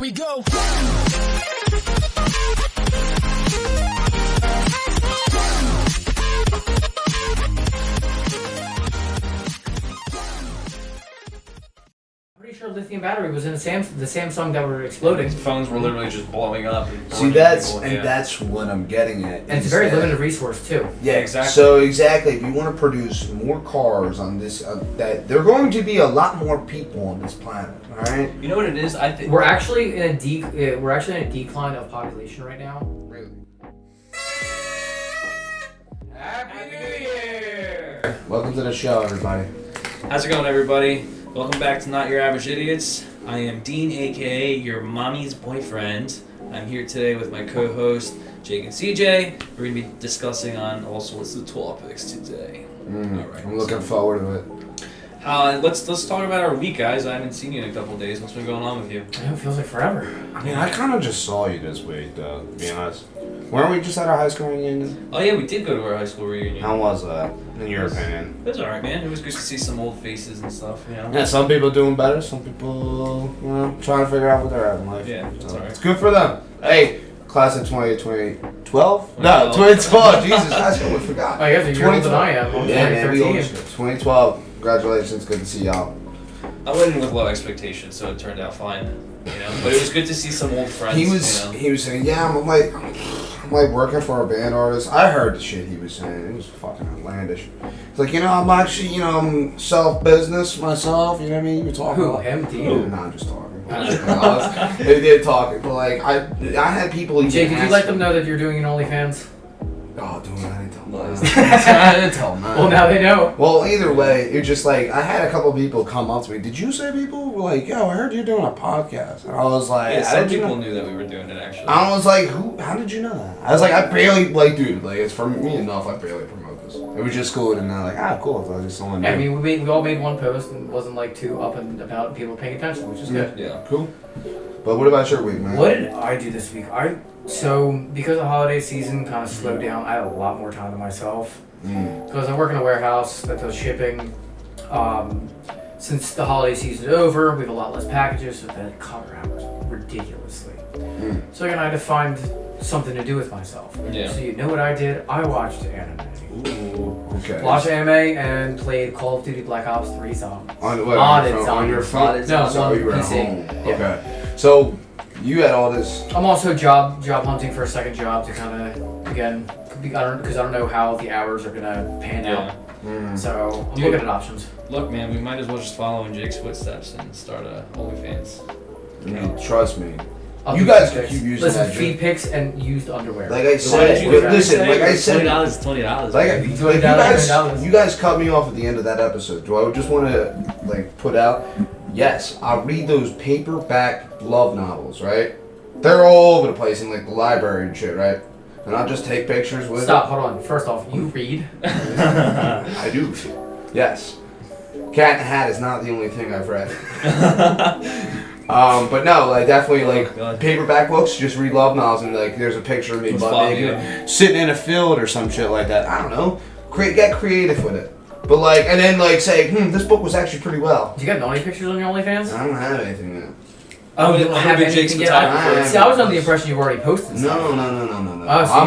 we go. Pretty sure lithium battery was in the Samsung that were exploding. Phones were literally just blowing up. See, that's what I'm getting at. And it's a very limited resource too. Yeah, exactly. So exactly, if you want to produce more cars on this, that there are going to be a lot more people on this planet. All right. You know what it is? I think we're actually in a decline of population right now. Really. Happy New Year! Welcome to the show, everybody. How's it going, everybody? Welcome back to Not Your Average Idiots. I am Dean, aka your mommy's boyfriend. I'm here today with my co-host Jake and CJ. We're gonna be discussing on all sorts of topics today. All right. I'm looking forward to it. Let's talk about our week, guys. I haven't seen you in a couple of days. What's been going on with you? I know, it feels like forever. I mean, I kind of just saw you this week, though. To be honest, weren't we just at our high school reunion? Oh yeah, we did go to our high school reunion. How was that, in your opinion? It was alright, man. It was good to see some old faces and stuff. You know. Yeah, some people doing better. Some people, trying to figure out what they're at in life. Yeah, it's alright. It's good for them. Hey, class of 2012? No, 2012. Jesus, high school, we forgot. Oh, you guys are a year older than I am. I'm Yeah, man, we 2013. 2012. Congratulations, good to see y'all. I went in with low expectations, so it turned out fine. You know, but it was good to see some old friends. He was saying, yeah, I'm like working for a band artist. I heard the shit he was saying. It was fucking outlandish. It's like, I'm actually, I'm self-business myself. You know what I mean? You were talking. Who? Him? Dean? No, I'm just talking. They did talking, but like I had people. Jake, did you let them know that you're doing an OnlyFans? Oh, dude, I didn't tell them. I didn't tell them. Well, now they know. Well, either way, it's just like I had a couple people come up to me. Did you say people were like, "Yo, I heard you're doing a podcast," and I was like, yeah, some people knew that we were doing it actually. I was like, "Who? How did you know that?" I was like, "I barely dude, it's for me enough. I barely promote this. It was just cool, and they're like, cool." So I just someone. I mean, we all made one post and it wasn't like too up and about people paying attention, which is good. Yeah, cool. But what about your week, man? What did I do this week? So because the holiday season kind of slowed down, I had a lot more time to myself. Because I work in a warehouse that does shipping. Since the holiday season is over, we have a lot less packages, so that cut our hours ridiculously. So again, I had to find something to do with myself. Yeah. So you know what I did? I watched anime. Ooh, okay. Watched anime and played Call of Duty Black Ops 3 zombies. On your phone? No, so on you were at PC. home. Yeah. Okay. So you had all this. I'm also job hunting for a second job to kind of, again, because I don't know how the hours are gonna pan out. So I'm looking at options. Look, man, we might as well just follow in Jake's footsteps and start a OnlyFans. Trust me. I'll You do guys feed can pics. keep using Listen, that. feed pics and used underwear. Like I said, listen. Like I said, $20. you guys cut me off at the end of that episode. Do I just want to put out? Yes, I read those paperback love novels, right? They're all over the place in the library and shit, right? And I'll just take pictures with Stop, hold on. First off, you read. I do. Yes. Cat in the Hat is not the only thing I've read. But no, definitely paperback books. Just read love novels and there's a picture of me butt naked, sitting in a field or some shit like that. I don't know. Get creative with it. But and then say, this book was actually pretty well. Do you got naughty pictures on your OnlyFans? I don't have anything yet. Oh, you don't have Jake's anything yet? See, I was under the impression you already posted stuff. No. Oh, so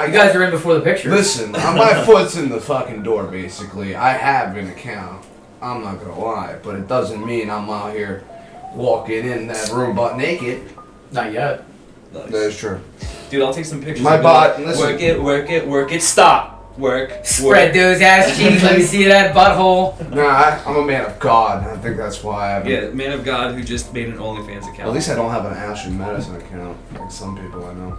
you guys are in before the pictures. Listen, my foot's in the fucking door, basically. I have an account. I'm not gonna lie, but it doesn't mean I'm out here walking in that room butt naked. Not yet. Nice. That is true. Dude, I'll take some pictures. My bot, listen. Work it, stop. Spread those ass cheeks, let me see that butthole. Nah, I'm a man of God. I think that's why I've Yeah, man of God who just made an OnlyFans account. At least I don't have an Ashley Madison account, like some people I know.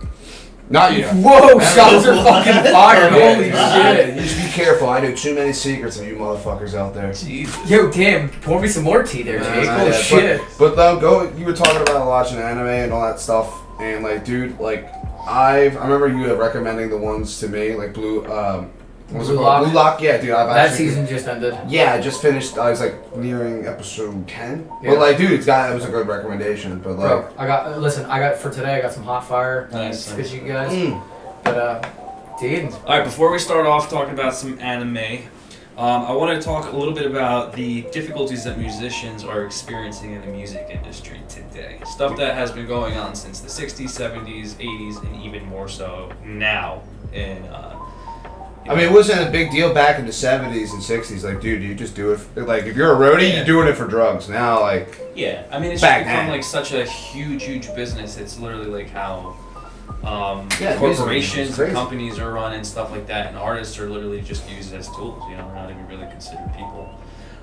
Not you. Whoa, shots are fucking fired. Holy shit. You just be careful. I know too many secrets of you motherfuckers out there. Jesus. Yo, damn, pour me some more tea there, Jake. Holy shit. But though, you were talking about watching anime and all that stuff, and dude, I remember you recommending the ones to me, Blue Lock? Yeah, dude. That season just ended. Yeah, I just finished. I was nearing episode 10. Yeah. But dude, it was a good recommendation. But Bro, I got for today. I got some hot fire. Nice. Good, you guys. But dude. All right, before we start off talking about some anime, I want to talk a little bit about the difficulties that musicians are experiencing in the music industry today. Stuff that has been going on since the 60s, 70s, 80s, and even more so now. I mean, it wasn't a big deal back in the 70s and 60s. Like, dude, you just do it. Like, if you're a roadie, you're doing it for drugs. Now, like... Yeah, I mean, it's just become, like, such a huge business. It's literally, like, how corporations and companies are run and stuff like that. And artists are literally just used as tools. You know, they're not even really considered people.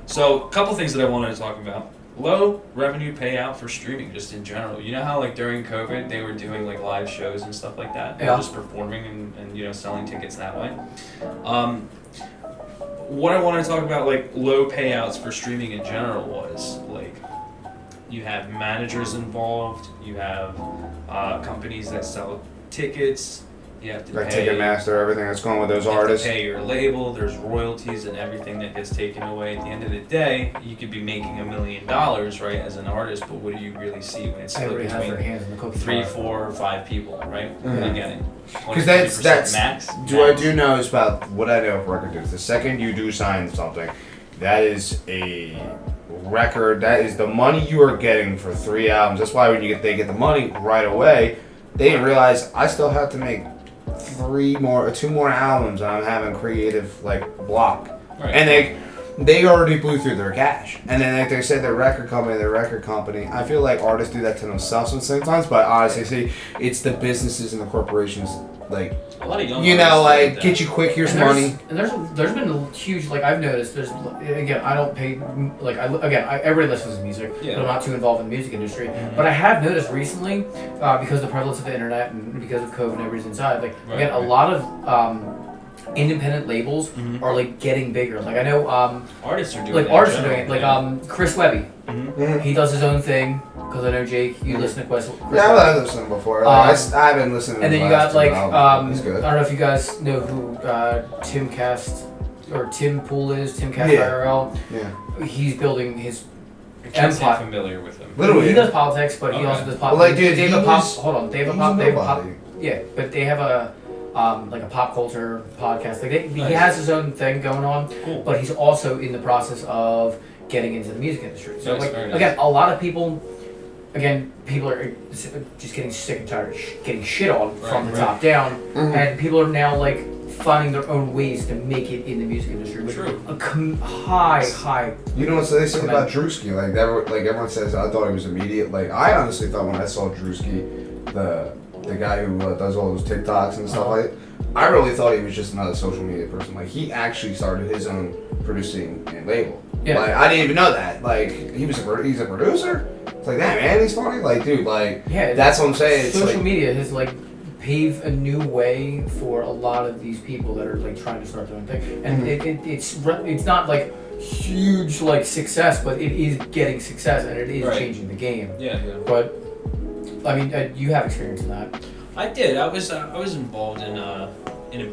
So, a couple things that I wanted to talk about. Low revenue payout for streaming, just in general. You know how, like, during COVID, they were doing, like, live shows and stuff like that? Yeah. Just performing and, you know, selling tickets that way. What I want to talk about, like, low payouts for streaming in general was, like, you have managers involved, you have companies that sell tickets, you have to like pay... Ticketmaster, everything that's going with those you artists. have to pay your label, there's royalties and everything that gets taken away. At the end of the day, you could be making $1 million, right, as an artist, but what do you really see when it's split Everybody has their between hands in the cookie 3, jar. 4, or 5 people, right? What are you getting? Because that's max. I do know is about what I know of record deals. The second you do sign something, that is a record. That is the money you are getting for 3 albums. That's why when they get the money right away, they didn't realize I still have to make 2 more albums. And I'm having creative block, Right. and they already blew through their cash. And then like they said, their record company. I feel like artists do that to themselves sometimes, but honestly, see, it's the businesses and the corporations, like, a lot of young you know, artists like, get you quick, here's money. And there's been a huge, like, I've noticed, there's, again, I don't pay, like, everybody listens to music, Yeah. but I'm not too involved in the music industry. Mm-hmm. But I have noticed recently, because of the prevalence of the internet and because of COVID and everything's inside, like, again, a lot of independent labels are, like, getting bigger. Like, I know, artists are doing like, that artists in are doing it. general, Like, Chris Webby, Mhm. he does his own thing, because I know, Jake, you listen to Chris Yeah, Webby. I've listened before. Like, I haven't listened to And then his you last got, like, 2 albums. He's I good. don't know if you guys know who Tim Pool is, Tim Cast Yeah. IRL. Yeah. He's building his I can't say empire. I'm familiar with them. Literally. He does politics, but he Okay. also does Well, politics. like, dude, they have he a pop. was- Hold on, they have a he's pop. They have a pop. nobody. Yeah, but they have a like a pop culture podcast. Like he Nice. has his own thing going on, Cool. but he's also in the process of getting into the music industry. So Nice, like very nice. again, a lot of people. Again, people are just getting sick and tired of getting shit on from the Right. top down, Mhm. and people are now like finding their own ways to make it in the music industry with True. a high. You know what they say about Drewski? Like, everyone says, I thought he was immediate. Like, I honestly thought when I saw Drewski, the guy who does all those TikToks and stuff like that, I really thought he was just another social media person. Like, he actually started his own producing and label. Yeah. Like, I didn't even know that. Like, he's a producer? It's like, damn, man, he's funny. Like, dude, like, Yeah, that's what I'm saying. It's social like, media has like paved a new way for a lot of these people that are like trying to start their own thing, and it's not like huge like success, but it is getting success and it is Right. changing the game. Yeah. But I mean, you have experience in that. I did. I was involved in a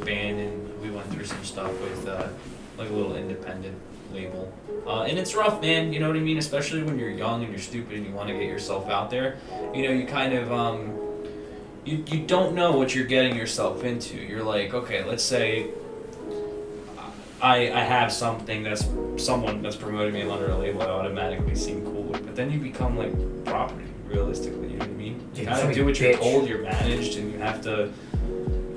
band, and we went through some stuff with like a little independent label. And it's rough, man. You know what I mean? Especially when you're young and you're stupid and you want to get yourself out there. You know, you kind of you don't know what you're getting yourself into. You're like, okay, let's say I have something that's someone that's promoting me under a label I automatically seem cool with, but then you become like property, realistically. You know what I mean? You Yeah, kind of do what you're bitch. told. You're managed, and you have to.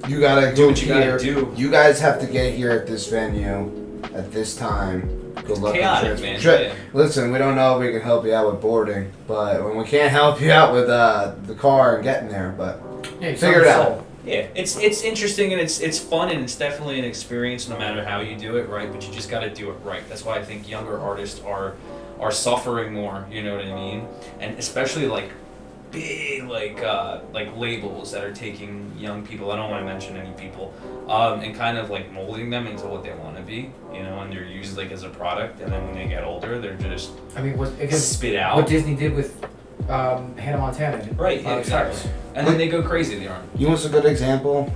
you gotta Do go what you gotta here. do. You guys have to get here at this venue at this time. Good luck. Chaotic, with man. trans- Yeah. Listen, we don't know if we can help you out with boarding, but when we can't help you out with the car and getting there, but Yeah, you figure it sell out. soul. Yeah, it's interesting and it's fun and it's definitely an experience no matter how you do it, right? But you just got to do it right. That's why I think younger artists are suffering more. You know what I mean? And especially like big like labels that are taking young people. I don't want to mention any people, and kind of like molding them into what they want to be. You know, and they're used like as a product. And then when they get older, they're just I mean, because spit out. what Disney did with Hannah Montana. Right. Yeah, exactly. And then they go crazy. They aren't. You want a good example?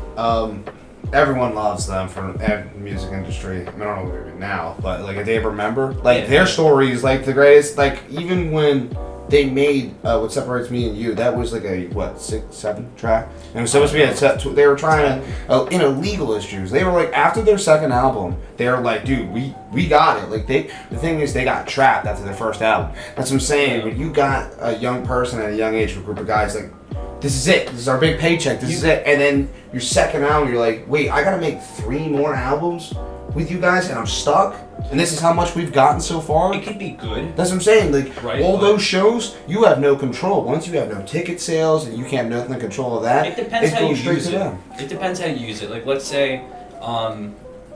Everyone loves them for the music industry. I mean, I don't know even now, but like a day of remember, like Yeah. their story is like the greatest. Like even when they made What Separates Me and You. That was like a 6, 7 track, and it was supposed to be they were trying to in illegal issues. They were like, after their second album, they were like, dude, we got it. Like the thing is, they got trapped after their first album. That's what I'm saying. When you got a young person at a young age, a group of guys like, this is it. This is our big paycheck. This is it. And then your second album, you're like, wait, I gotta make 3 more albums with you guys, and I'm stuck. And this is how much we've gotten so far. It could be good. That's what I'm saying. Like, right, all those shows, you have no control. Once you have no ticket sales and you can't have nothing control of that, it depends how you straight use to it. them. It depends how you use it. Like, let's say,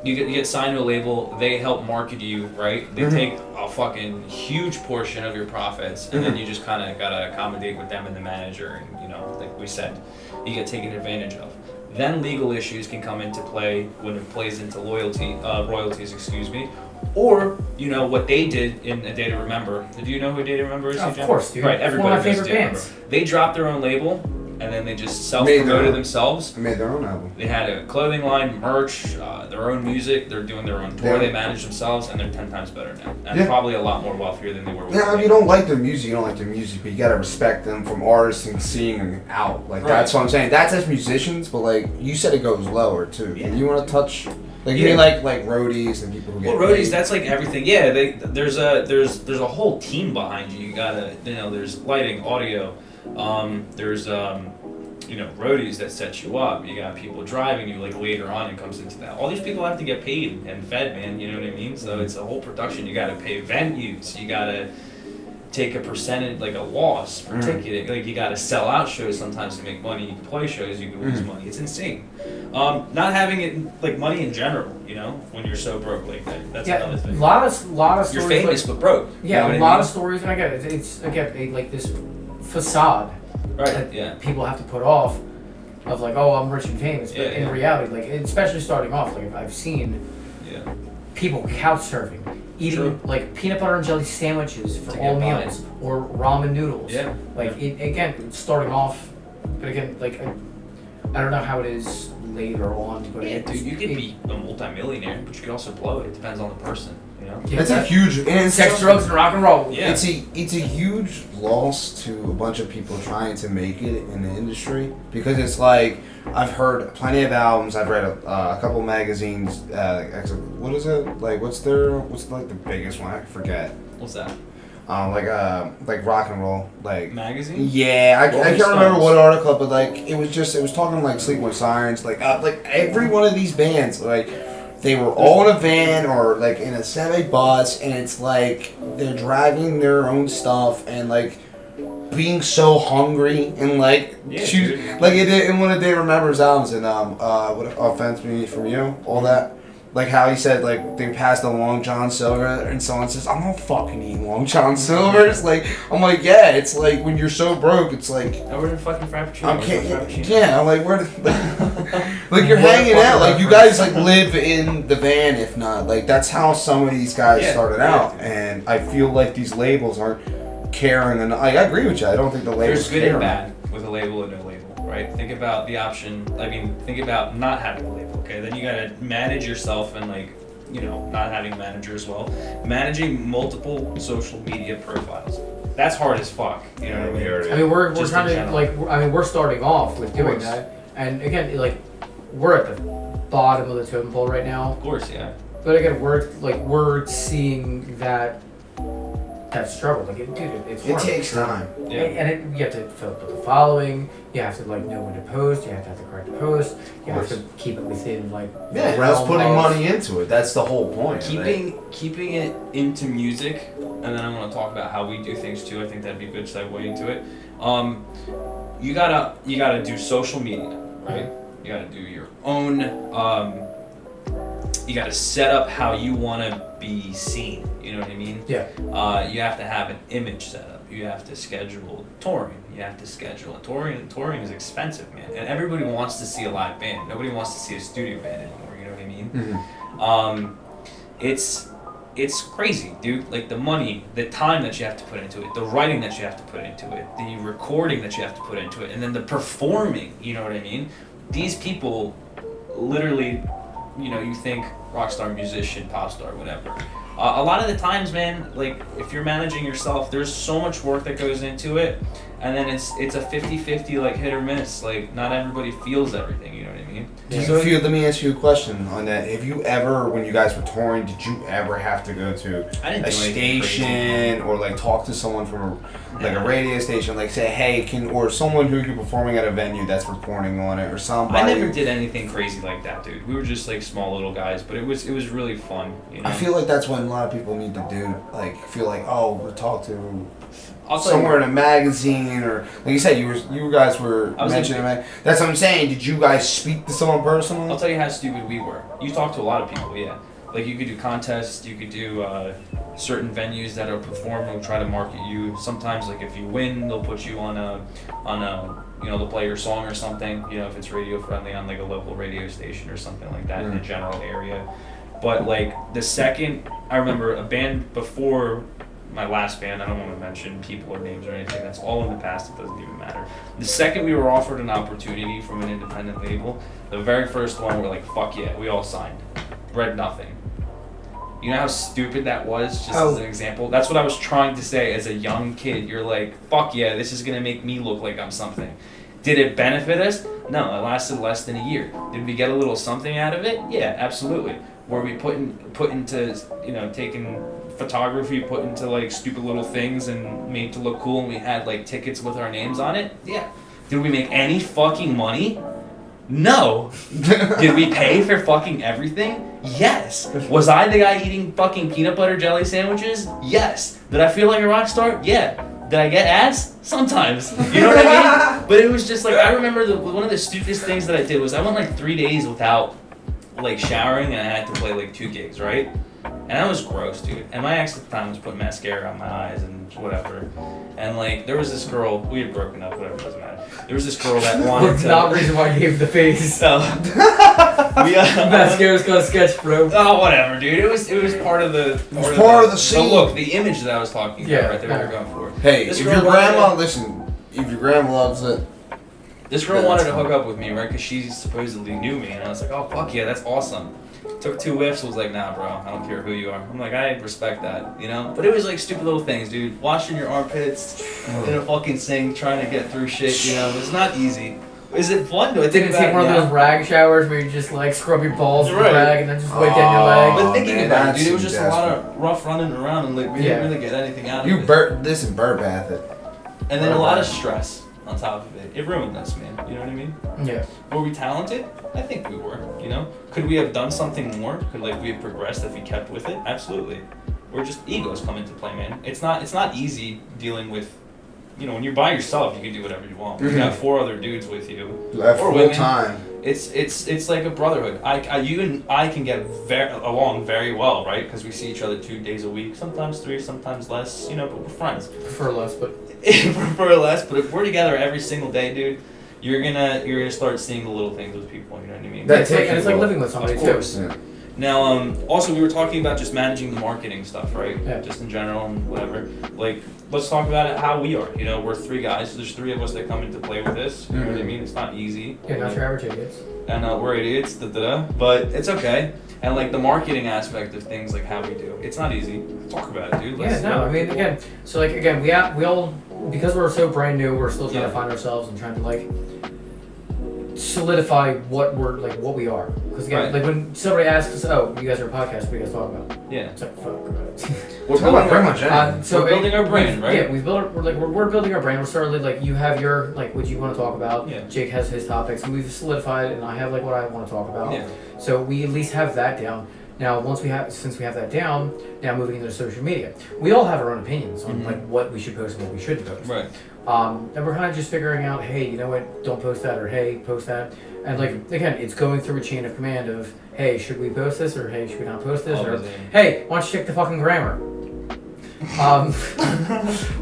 you get signed to a label. They help market you, right? They take a fucking huge portion of your profits, and then you just kind of gotta accommodate with them and the manager, and like we said, you get taken advantage of. Then legal issues can come into play when it plays into royalties, excuse me. Or, what they did in A Day to Remember. Do you know who A Day to Remember is? Of course, dude. Right, everybody One of my knows favorite A Day to bands. Remember. They dropped their own label, and then they just self-promoted themselves. They made their own album. They had a clothing line, merch, their own music. They're doing their own tour. Yeah. They manage themselves, and they're 10 times better now. And probably a lot more wealthier than they were. Yeah, if you don't like their music, you don't like their music, but you gotta respect them from artists and seeing them out. Like, that's what I'm saying. That's as musicians, but like, you said it goes lower too. Yeah. You wanna touch, like, you mean like roadies and people who get roadies, paid. that's like everything. Yeah, there's a whole team behind you. You gotta, there's lighting, audio, there's roadies that set you up. You got people driving you, like, later on it comes into that. All these people have to get paid and fed, man, you know what I mean? So it's a whole production. You gotta pay venues, you gotta take a percentage, like a loss for ticketing. Like, you gotta sell out shows sometimes to make money. You can play shows, you can lose money. It's insane. Not having it, like, money in general, when you're so broke like that. That's another thing. A lot of stories. You're famous but broke. Yeah, a lot of stories, and I get it. It's again like this facade that people have to put off of, like, oh, I'm rich and famous, but in reality, like, especially starting off, like, I've seen people couch surfing, eating like peanut butter and jelly sandwiches for all meals, or ramen noodles. Yeah. Like, again, starting off, but again, like, I don't know how it is later on, but dude, you could be a multimillionaire, but you could also blow it. It depends on the person, Yeah, It's a huge sex, drugs, and rock and roll. Yeah. It's a huge loss to a bunch of people trying to make it in the industry, because it's like, I've heard plenty of albums. I've read a couple magazines. What is it? Like, what's like the biggest one? I forget. What's that? Like rock and roll, like magazine. Yeah, I can't remember what article, but like it was talking like Sleep with Sirens, like every one of these bands, like, they were all in a van or like in a semi bus, and it's like they're driving their own stuff and like being so hungry and like like it in one of Day Remember's albums, and what offense me from you, all that. Like how he said, like, they passed a Long John Silver, and someone says, I'm not fucking eating Long John Silvers. Like, I'm like, yeah, it's like, when you're so broke, it's like, I ordered fucking Frappuccino. Yeah, I'm like, where like, you're hanging out, like, you guys, like, live in the van, if not, like, that's how some of these guys started out, and I feel like these labels aren't caring, and I agree with you, I don't think the labels There's good and bad with a label and no label. Right? Think about the option. Think about not having a label. Okay, then you gotta manage yourself and, like, not having a manager as well. Managing multiple social media profiles. That's hard as fuck. You know what I mean? I mean, we're trying to we're starting off with doing that, and again, like, we're at the bottom of the totem pole right now. Of course, yeah. But again, we're seeing that struggle. Like, it's it takes time. Yeah. And you have to fill up with the following. You have to, like, know when to post. You have to have the correct post. You have to keep it within, like, yeah. That's putting money into it. That's the whole point. Keeping it into music, and then I'm gonna talk about how we do things too. I think that'd be a good segue into it. You gotta do social media, right? You gotta do your own. You gotta set up how you wanna be seen. You know what I mean? Yeah. You have to have an image set up. You have to schedule touring. You have to schedule touring. Touring is expensive, man. And everybody wants to see a live band. Nobody wants to see a studio band anymore. You know what I mean? Mm-hmm. It's crazy, dude. Like, the money, the time that you have to put into it, the writing that you have to put into it, the recording that you have to put into it, and then the performing. You know what I mean? These people, literally, you think rock star, musician, pop star, whatever. A lot of the times, man, like if you're managing yourself, there's so much work that goes into it, and then it's a 50-50 like hit or miss. Like not everybody feels everything. You know what I mean? Do you feel? Let me ask you a question on that. Have you ever, when you guys were touring, did you ever have to go to a station or like talk to someone from a radio station, like say, hey, or someone who you're performing at a venue that's reporting on it, or somebody? I never did anything crazy like that, dude. We were just like small little guys, but it was really fun. You know? I feel like that's what a lot of people need to do. Like feel like, oh, we'll talk to somewhere in a magazine, or like you said, you guys were mentioning that. That's what I'm saying. Did you guys speak to someone personally? I'll tell you how stupid we were. You talk to a lot of people, yeah. Like you could do contests, you could do certain venues that are performing, try to market you. Sometimes, like if you win, they'll put you on a they'll play your song or something. You know, if it's radio friendly on like a local radio station or something like that in a general area. But like the second, I remember a band before my last band, I don't want to mention people or names or anything, that's all in the past, it doesn't even matter. The second we were offered an opportunity from an independent label, the very first one we're like, fuck yeah, we all signed. Read nothing. You know how stupid that was, just as an example? That's what I was trying to say as a young kid. You're like, fuck yeah, this is going to make me look like I'm something. Did it benefit us? No, it lasted less than a year. Did we get a little something out of it? Yeah, absolutely. Were we put into, taking photography, put into like stupid little things and made to look cool, and we had like tickets with our names on it? Yeah. Did we make any fucking money? No. Did we pay for fucking everything? Yes. Was I the guy eating fucking peanut butter jelly sandwiches? Yes. Did I feel like a rock star? Yeah. Did I get ass? Sometimes. You know what I mean? But it was just like, I remember one of the stupidest things that I did was I went like 3 days without like showering, and I had to play like 2 gigs, right? And that was gross, dude. And my ex at the time was putting mascara on my eyes and whatever. And like, there was this girl, we had broken up, whatever, doesn't matter. There was this girl that wanted to... Not reason why you gave the face. So, mascara's got a sketch, bro. Oh, whatever, dude. It was part of the... part of the scene. So look, the image that I was talking about right there, what we're going for. Hey, if your grandma, if your grandma loves it... This girl wanted to hook up with me, right? Because she supposedly knew me. And I was like, oh, fuck yeah, that's awesome. Took 2 whiffs, was like, nah, bro, I don't care who you are. I'm like, I respect that, you know? But it was like stupid little things, dude. Washing your armpits in a fucking sink, trying to get through shit, you know? It's not easy. Is it fun? Didn't take one of those rag showers where you just like scrub your balls with a rag and then just wipe down your leg. But thinking about it, dude, it was just a lot of rough running around and like we didn't really get anything out of it. Bird bath it. And then a lot of stress on top of it. It ruined us, man. You know what I mean? Yeah. Were we talented? I think we were, you know? Could we have done something more? Could we have progressed if we kept with it? Absolutely. We're just egos come into play, man. It's not easy dealing with, when you're by yourself, you can do whatever you want. When you got 4 other dudes with you, or women, time. It's like a brotherhood. You and I can get along very well, right? Because we see each other 2 days a week, sometimes 3, sometimes less. But we're friends. Prefer less, but if we're together every single day, dude, you're gonna start seeing the little things with people. You know what I mean? It's like living with somebody too. Yeah. Now, also we were talking about just managing the marketing stuff, right? Yeah. Just in general and whatever. Like, let's talk about it how we are. We're 3 guys. There's 3 of us that come into play with this. You know what I mean? It's not easy. Yeah, not your average idiots. And we're idiots, but it's okay. And like the marketing aspect of things, like how we do, it's not easy. Talk about it, dude. We all, because we're so brand new, we're still trying to find ourselves and trying to like solidify what we are. Because again, like when somebody asks us, "Oh, you guys are a podcast. What do you guys talk about?" Yeah, it's like fuck. We're building we're building our brand, right? Yeah, we're building our brand. We're starting like you have your like what you want to talk about. Yeah. Jake has his topics, and we've solidified it, and I have like what I want to talk about. Yeah. So we at least have that down. Now, since we have that down, now moving into social media, we all have our own opinions on like what we should post and what we shouldn't post. Right. And we're kind of just figuring out, hey, you know what? Don't post that, or hey, post that. And like again, it's going through a chain of command of, hey, should we post this, or hey, should we not post this, or hey, why don't you check the fucking grammar?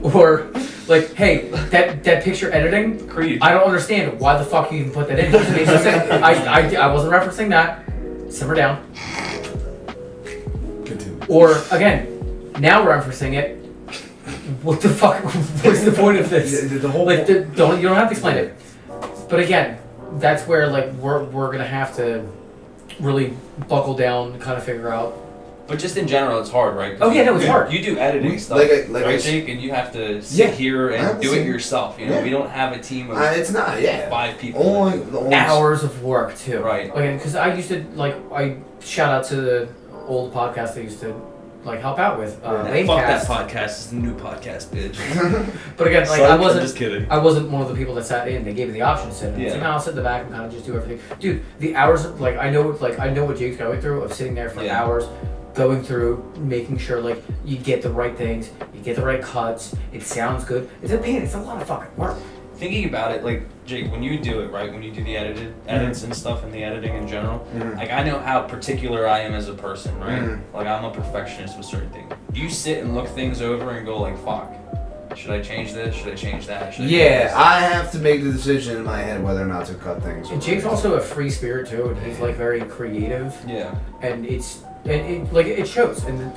Or like, hey, that picture editing, Creed. I don't understand why the fuck you even put that in. I wasn't referencing that. Simmer down. Continue. Or again, now referencing it. What the fuck? What's the point of this? The whole you don't have to explain it. But again, that's where like we're gonna have to really buckle down, and kind of figure out But just in general, it's hard, right? Oh yeah, no, it's hard. You do editing stuff, right, Jake? And you have to sit here and do it yourself. You know, we don't have a team of it's not 5 people. Only hours of work too. Right. Again, because I used to I shout out to the old podcast I used to help out with. Fuck that podcast. It's a new podcast, bitch. But again, Sorry, I wasn't. I'm just kidding. I wasn't one of the people that sat in. They gave me the option to sit in. So now I'll sit in the back and kind of just do everything. Dude, the hours of, I know what Jake's going through of sitting there for hours, going through, making sure you get the right things, you get the right cuts, it sounds good. It's a pain. It's a lot of fucking work. Thinking about it, Jake, when you do it, right, when you do the edits and stuff and the editing in general, I know how particular I am as a person, right? I'm a perfectionist with certain things. You sit and look things over and go fuck, should I change this? Should I change that? I have to make the decision in my head whether or not to cut things. And Jake's also a free spirit too, and he's very creative. Yeah. And it shows, and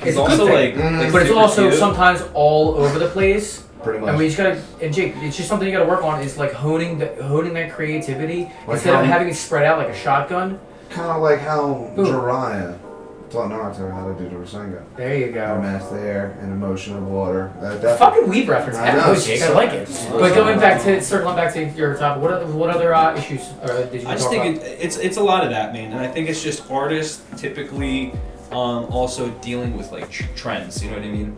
it's also but it's also sometimes all over the place. Pretty much. And we just gotta, and Jake, it's just something you gotta work on is honing that creativity instead of having it spread out like a shotgun. Kind of like how Jiraiya taught Naruto how to do the Rasengan. There you go. Master air and emotion of water. Fucking weeb reference. I know, Jake. I like it. But circling back to your topic, what other issues did you? I just think it's a lot of that, man, and I think it's just artists typically also dealing with trends. You know what I mean?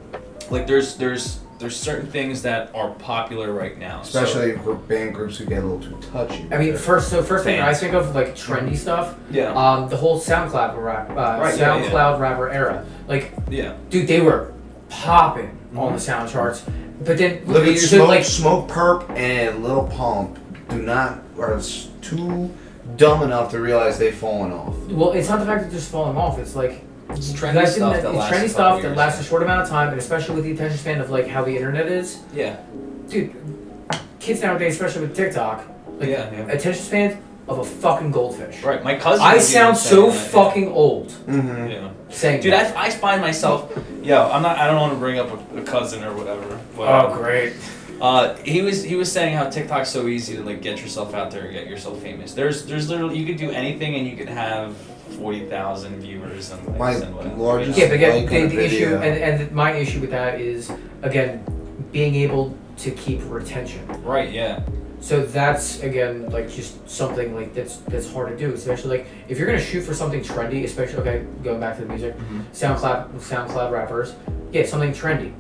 There's certain things that are popular right now. Especially band groups who get a little too touchy. I mean, first thing I think of trendy stuff. Yeah. The whole SoundCloud rapper era. Dude, they were popping on the sound charts. But then look at Smoke Perp and Lil Pump are too dumb enough to realize they've fallen off. Well, it's not the fact that they're just falling off. It's it's trendy stuff that lasts a short amount of time, and especially with the attention span of how the internet is. Yeah. Dude, kids nowadays, especially with TikTok, attention spans of a fucking goldfish. Right. My cousin. I sound so fucking old. Mm-hmm. Yeah. Saying dude, that. I find myself. I don't want to bring up a cousin or whatever. But, oh, great. He was saying how TikTok's so easy to get yourself out there and get yourself famous. There's literally you could do anything and you could have 40,000 viewers and my largest but again, the issue and my issue with that is again being able to keep retention. Right. Yeah. So that's again just something that's hard to do, especially if you're gonna shoot for something trendy, especially going back to the music, SoundCloud rappers, something trendy,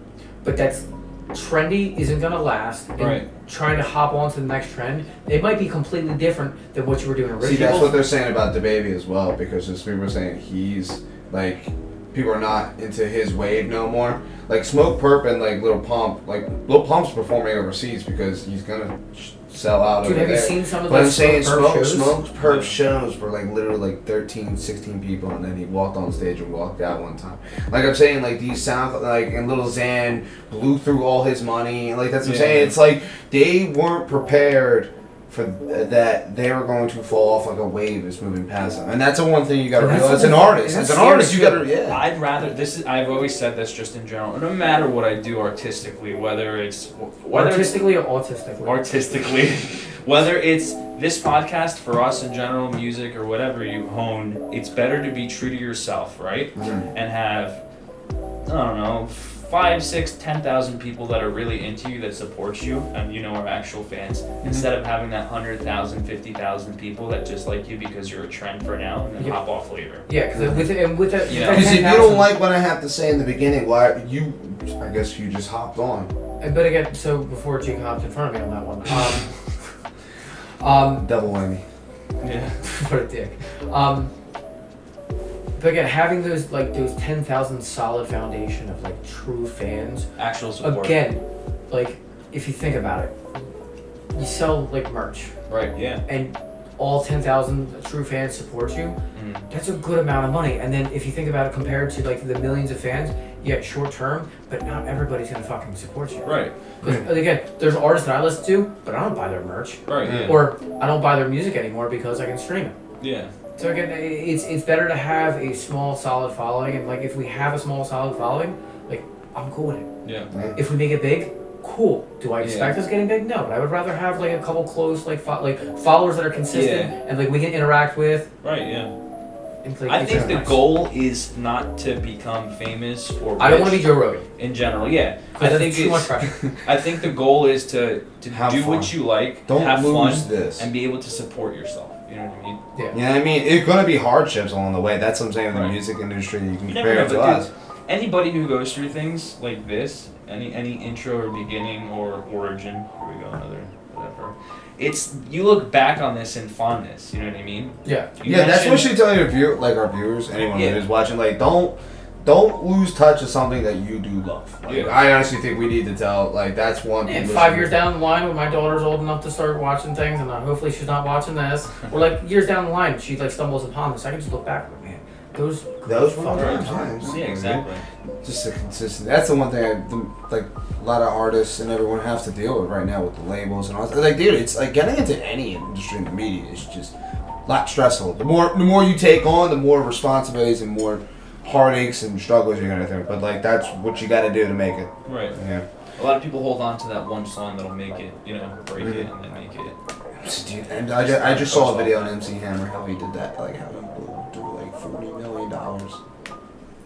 but that's trendy isn't gonna last. And trying to hop onto the next trend, it might be completely different than what you were doing originally. See, that's what they're saying about DaBaby as well, because as people are saying, he's people are not into his wave no more. Smoke Perp and Lil Pump, Lil Pump's performing overseas because he's gonna sell out over there. Dude, have you seen some of those Smoke Perp shows were literally 13, 16 people, and then he walked on stage and walked out one time. I'm saying, these sound and Lil Xan blew through all his money, and that's what I'm saying. It's they weren't prepared for that they were going to fall off like a wave is moving past them, and that's the one thing you got to realize. As an artist, you got to I'd rather I've always said this just in general. No matter what I do artistically, whether it's artistically or autistically. Artistically, whether it's this podcast for us in general, music or whatever you hone, it's better to be true to yourself, right? And have 5, 6, 10,000 people that are really into you, that support you, and are actual fans, instead of having that 100,000, 50,000 people that just like you because you're a trend for now and then hop off later. Yeah, because because if you don't like what I have to say in the beginning, I guess you just hopped on. But again, so before Jake hopped in front of me on that one, double whammy. Yeah. What a dick. But again, having those 10,000 solid foundation of true fans, actual support. Again, if you think about it, you sell merch, right? Yeah. And all 10,000 true fans support you. That's a good amount of money. And then if you think about it compared to the millions of fans, short term, but not everybody's gonna fucking support you. Right. Again, there's artists that I listen to, but I don't buy their merch. Right. Yeah. Or I don't buy their music anymore because I can stream it. Yeah. So again, it's better to have a small, solid following, and if we have a small, solid following, I'm cool with it. Yeah. If we make it big, cool. Do I expect us getting big? No, but I would rather have a couple close followers that are consistent and we can interact with. Right. Yeah. I think the goal is not to become famous or rich I don't want to be Joe Rogan. in general. Yeah, I think too much pressure. I think the goal is to Have do fun. what you like, Don't have lose fun, this. and be able to support yourself. You know what I mean? Yeah. Yeah, I mean, it's gonna be hardships along the way. That's what I'm saying with Right. the music industry. You can You never compare know, it to but us. dude, anybody who goes through things like this, any intro or beginning or origin, here we go, another whatever. It's you look back on this in fondness. You know what I mean? Yeah. You Yeah, that's what mentioned- we should tell your our viewers, anyone Yeah. that is watching. Like, don't lose touch of something that you do love. Like, Yeah. I honestly think we need to tell. Like, that's one. And thing 5 years down the line, when my daughter's old enough to start watching things, and hopefully she's not watching this, or like years down the line, she like stumbles upon this, I can just look back, like, man, those Those were fucking times. Yeah, exactly. Just a consistent. That's the one thing like a lot of artists and everyone have to deal with right now with the labels and all that. Like, dude, it's like getting into any industry in the media is just a lot stressful. The more you take on, the more responsibilities and more heartaches and struggles you're gonna think. But like that's what you got to do to make it. Right. Yeah. A lot of people hold on to that one song that'll make it, break it and then make it. Dude, and I just saw a video on MC Hammer how he did that, like how he blew through like $40 million.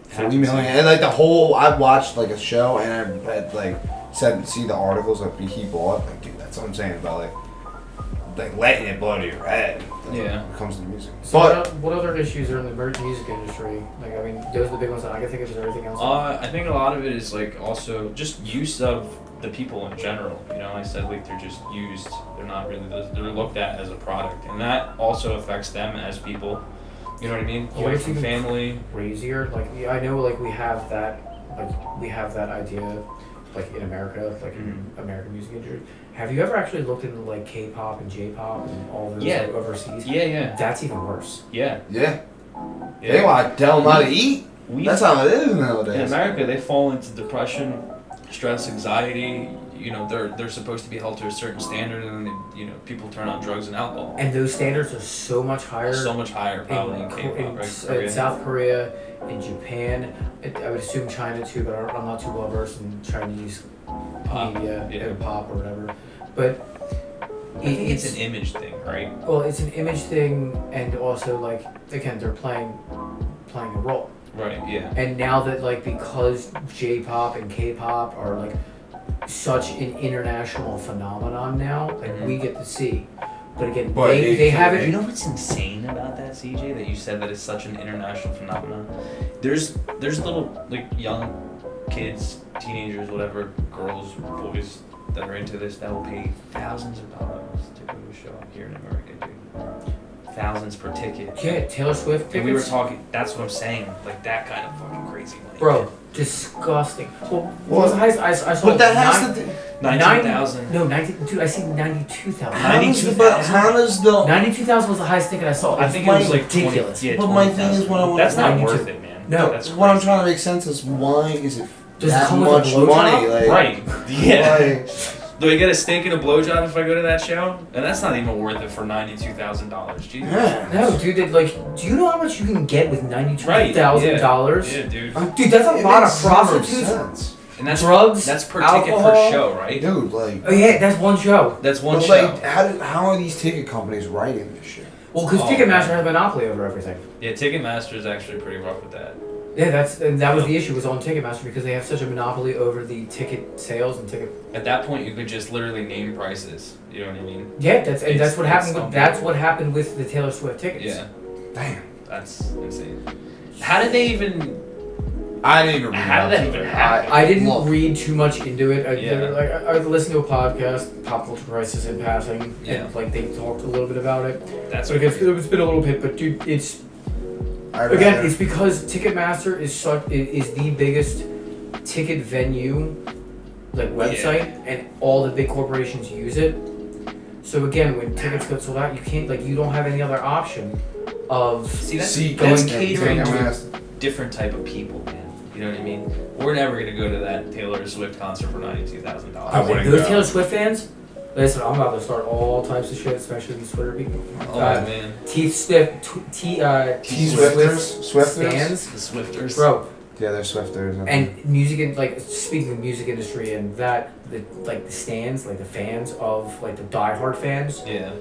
$40 million, and like the whole, I watched like a show and I read like see the articles that he bought. Like, dude, that's what I'm saying about like letting it blow to your head. Yeah. When it comes to music. So But what other issues are in the music industry? Like, I mean, those are the big ones that I can think of. Is there anything else? I think a lot of it is like also just use of the people in general. I said like they're just used. They're not really. They're looked at as a product, and that also affects them as people. You know what I mean? Yeah, Away it's from even family. Crazier. Like, yeah, I know, like we have that idea, like in America, like in American music industry. Have you ever actually looked into like K-pop and J-pop and all those Yeah. like, overseas? Yeah. That's even worse. Yeah. yeah, they want to tell them how to eat. That's how it is nowadays. In America, they fall into depression, stress, anxiety. They're supposed to be held to a certain standard, and then people turn on drugs and alcohol. And those standards are so much higher. So much higher, probably in K-pop, right? In South Korea, in Japan, I would assume China too, but I'm not too well versed in Chinese Pop, media, yeah. pop or whatever. But I think it's an image thing, right? well, it's an image thing, and also like again, they're playing a role. Right. Yeah. And now that like because J-pop and K-pop are like such an international phenomenon now, like we get to see. But again, But they haven't. You know what's insane about that, CJ? That you said that it's such an international phenomenon. There's little like young kids, teenagers, whatever, girls, boys that are into this that will pay thousands of dollars to go to a show here in America, dude. Thousands per ticket. Yeah, Taylor Swift tickets. And we were talking. That's what I'm saying. Like that kind of fucking crazy money. Bro, disgusting. Well, what was the highest? I saw But that has nine- to do. 19,000. No, 90. Dude, I see 92,000. How does the 92,000 was the highest ticket I saw. I think it was like ridiculous. 20, yeah, But my thing is 20,000. what I want- That's not 92. worth it, man. No, that's what I'm crazy. trying to make sense is why is it Does it that come with a much blowjob? money? Like, Right. Yeah. like, Do I get a steak and a blowjob if I go to that show? And that's not even worth it for $92,000. Jesus. yeah. No, dude. Do you know how much you can get with $92,000? Yeah, dude. Dude, that's a It lot of makes so much prostitutes. sense. And that's Drugs, That's per alcohol. ticket per show, right? Dude, like, Oh yeah, that's one show. That's one but show. like, how are these ticket companies writing this shit? Well, because Oh, Ticketmaster man. has a monopoly over everything. Yeah, Ticketmaster is actually pretty rough with that. Yeah, that was the issue was on Ticketmaster because they have such a monopoly over the ticket sales and ticket. At that point, you could just literally name prices. You know what I mean? Yeah, that's what happened. it's That's what happened with the Taylor Swift tickets. Yeah. Damn. That's insane. How did they even... I didn't even read How did that up to even it. happen? I didn't Look, read too much into it. Yeah. I listened to a podcast, Pop Culture Crisis in passing, Yeah. and like they talked a little bit about it. That's So it's been a little bit, but dude, it's again, it's because Ticketmaster is the biggest ticket venue, like website, and all the big corporations use it. So again, when tickets get sold out, you don't have any other option of that's going catering to Ticketmaster. a different type of people, man. You know what I mean? We're never gonna go to that Taylor Swift concert for $92,000. I wouldn't those go. Taylor Swift fans. Listen, I'm about to start all types of shit, especially these Twitter people. Oh man, Swifters Swifters? fans, the Swifters. bro. Yeah, they're Swifters. And music, and like speaking of music industry, and the stands, like the fans of like the diehard fans. Yeah.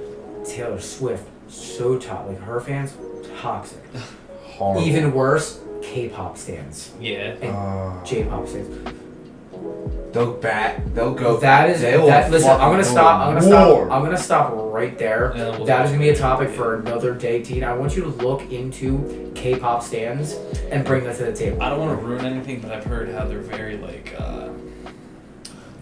Taylor Swift, so top. Like her fans, toxic. horrible. Even worse, K-pop stands Yeah. and J-pop stands. They'll go. That is they will that. Listen, I'm gonna fucking stop. go I'm to gonna war. stop. I'm gonna stop right there. Yeah, we'll That is gonna be a go topic yeah. for another day, Teen. I want you to look into K-pop stands and bring that to the table. I don't want to ruin anything, but I've heard how they're very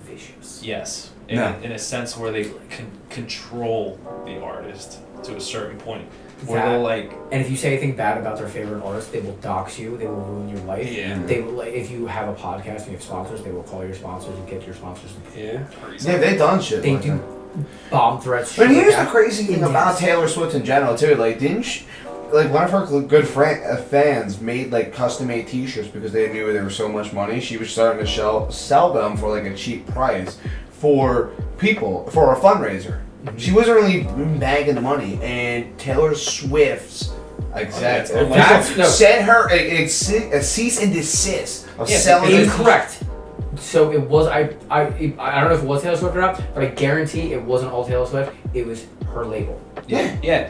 Vicious. yes, in a sense where they can control the artist to a certain point. Where That- they'll like, And if you say anything bad about their favorite artist, they will dox you. They will ruin your life. yeah, They will, like, if you have a podcast and you have sponsors, they will call your sponsors and get your sponsors. yeah, Yeah, they've done shit. They like do that. bomb threats. But shit like here's the that. crazy thing about Intense. Taylor Swift in general too. Like, didn't she, like one of her good fans made like custom made T-shirts because they knew they were so much money. She was starting to sell them for like a cheap price for people for a fundraiser. She wasn't really bagging the money, and Taylor Swift's exec Oh, that's- no. sent her a cease and desist of Yeah, selling. Incorrect. So it was I don't know if it was Taylor Swift or not, but I guarantee it wasn't all Taylor Swift. It was her label. yeah. Yeah,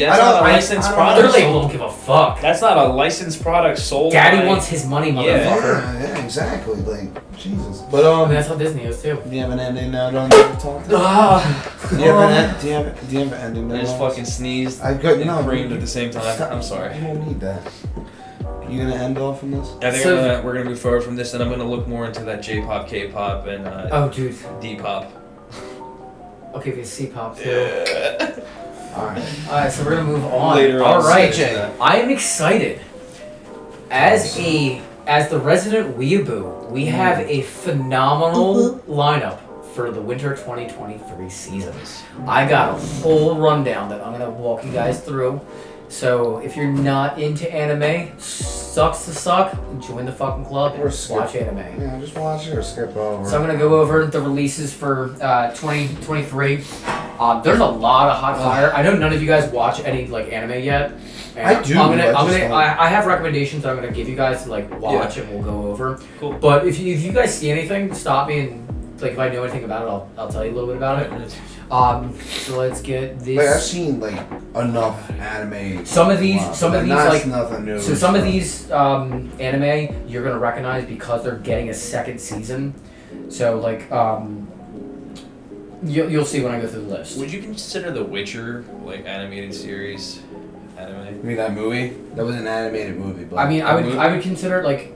that's I don't- not a I- licensed I don't product. Their label sold. don't give a fuck. That's not a licensed product sold. Daddy by- wants his money, Yeah. motherfucker. Yeah, exactly. Like Jesus. But I mean, that's how Disney is too. do you have an ending now? Don't talk. Ah. Do you have an ending? I just fucking sneezed I could and no. screamed at the same time. I'm sorry. You don't need that. You gonna end off on this? I think So- we're gonna move forward from this, and I'm gonna look more into that J-pop, K-pop, and Oh, dude. D-pop. I'll give you a C-pop too. Alright. Alright, so we're gonna move on. Later on, Alright, CJ. I am excited. As the resident weeaboo, we have a phenomenal lineup for the winter 2023 season. I got a whole rundown that I'm gonna walk you guys through. So if you're not into anime, sucks to suck, join the fucking club Or and skip. watch anime. Yeah, just watch it or skip over. So I'm gonna go over the releases for 2023. There's a lot of hot fire. I know none of you guys watch any like anime yet. And I do, I have recommendations that I'm gonna give you guys to like watch and we'll go over. Cool. But if you guys see anything, stop me and like if I know anything about it, I'll tell you a little bit about it. So let's get this. Like I've seen like enough anime. Some of these That's like nothing new. so some of these anime you're gonna recognize because they're getting a second season. So like you'll see when I go through the list. Would you consider The Witcher like animated series anime? You mean that movie? That was an animated movie. But I mean I would consider like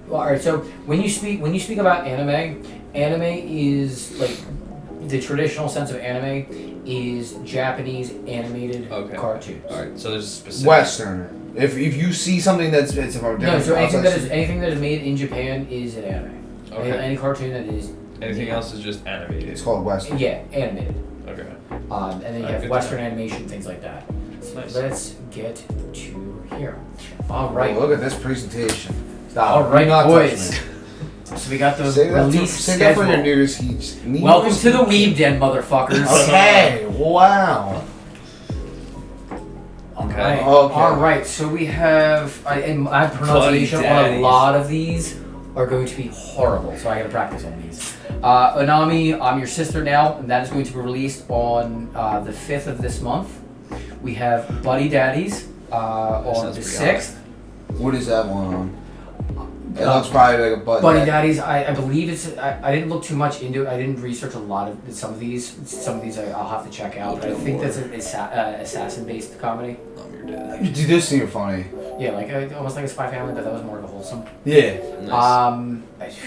well, all right. So when you speak about anime is like the traditional sense of anime is Japanese animated cartoons. All right. So there's a specific Western. If you see something that's it's from a No, different so process- anything that is made in Japan is an anime. Okay. Any cartoon that is Anything else is just animated. it's called Western. yeah animated. Okay. And then you Alright, have good Western to know. animation, things like that. Nice. Let's get to here. All Oh, right, look at this presentation. Stop. all right, Do not touch boys. me. So we got the Save that, release save that for your schedule. New Year's Eve. Welcome to the Weeb Den, motherfuckers. Okay. Wow. Okay. Right. Okay. All right. So we have, and my pronunciation on a daddies. lot of these are going to be horrible. So I got to practice on these. Anami, I'm Your Sister Now, and that is going to be released on the 5th of this month. We have Buddy Daddies on the sounds pretty 6th. What is that one on? It looks probably like a butt. Buddy Daddies, I believe it's. I didn't look too much into it. I didn't research a lot of some of these. Some of these I'll have to check out. But I think that's an assassin-based comedy. I'm your dad. Dude, this seemed funny. Yeah, like almost like a Spy Family, but that was more of a wholesome. Yeah. Nice.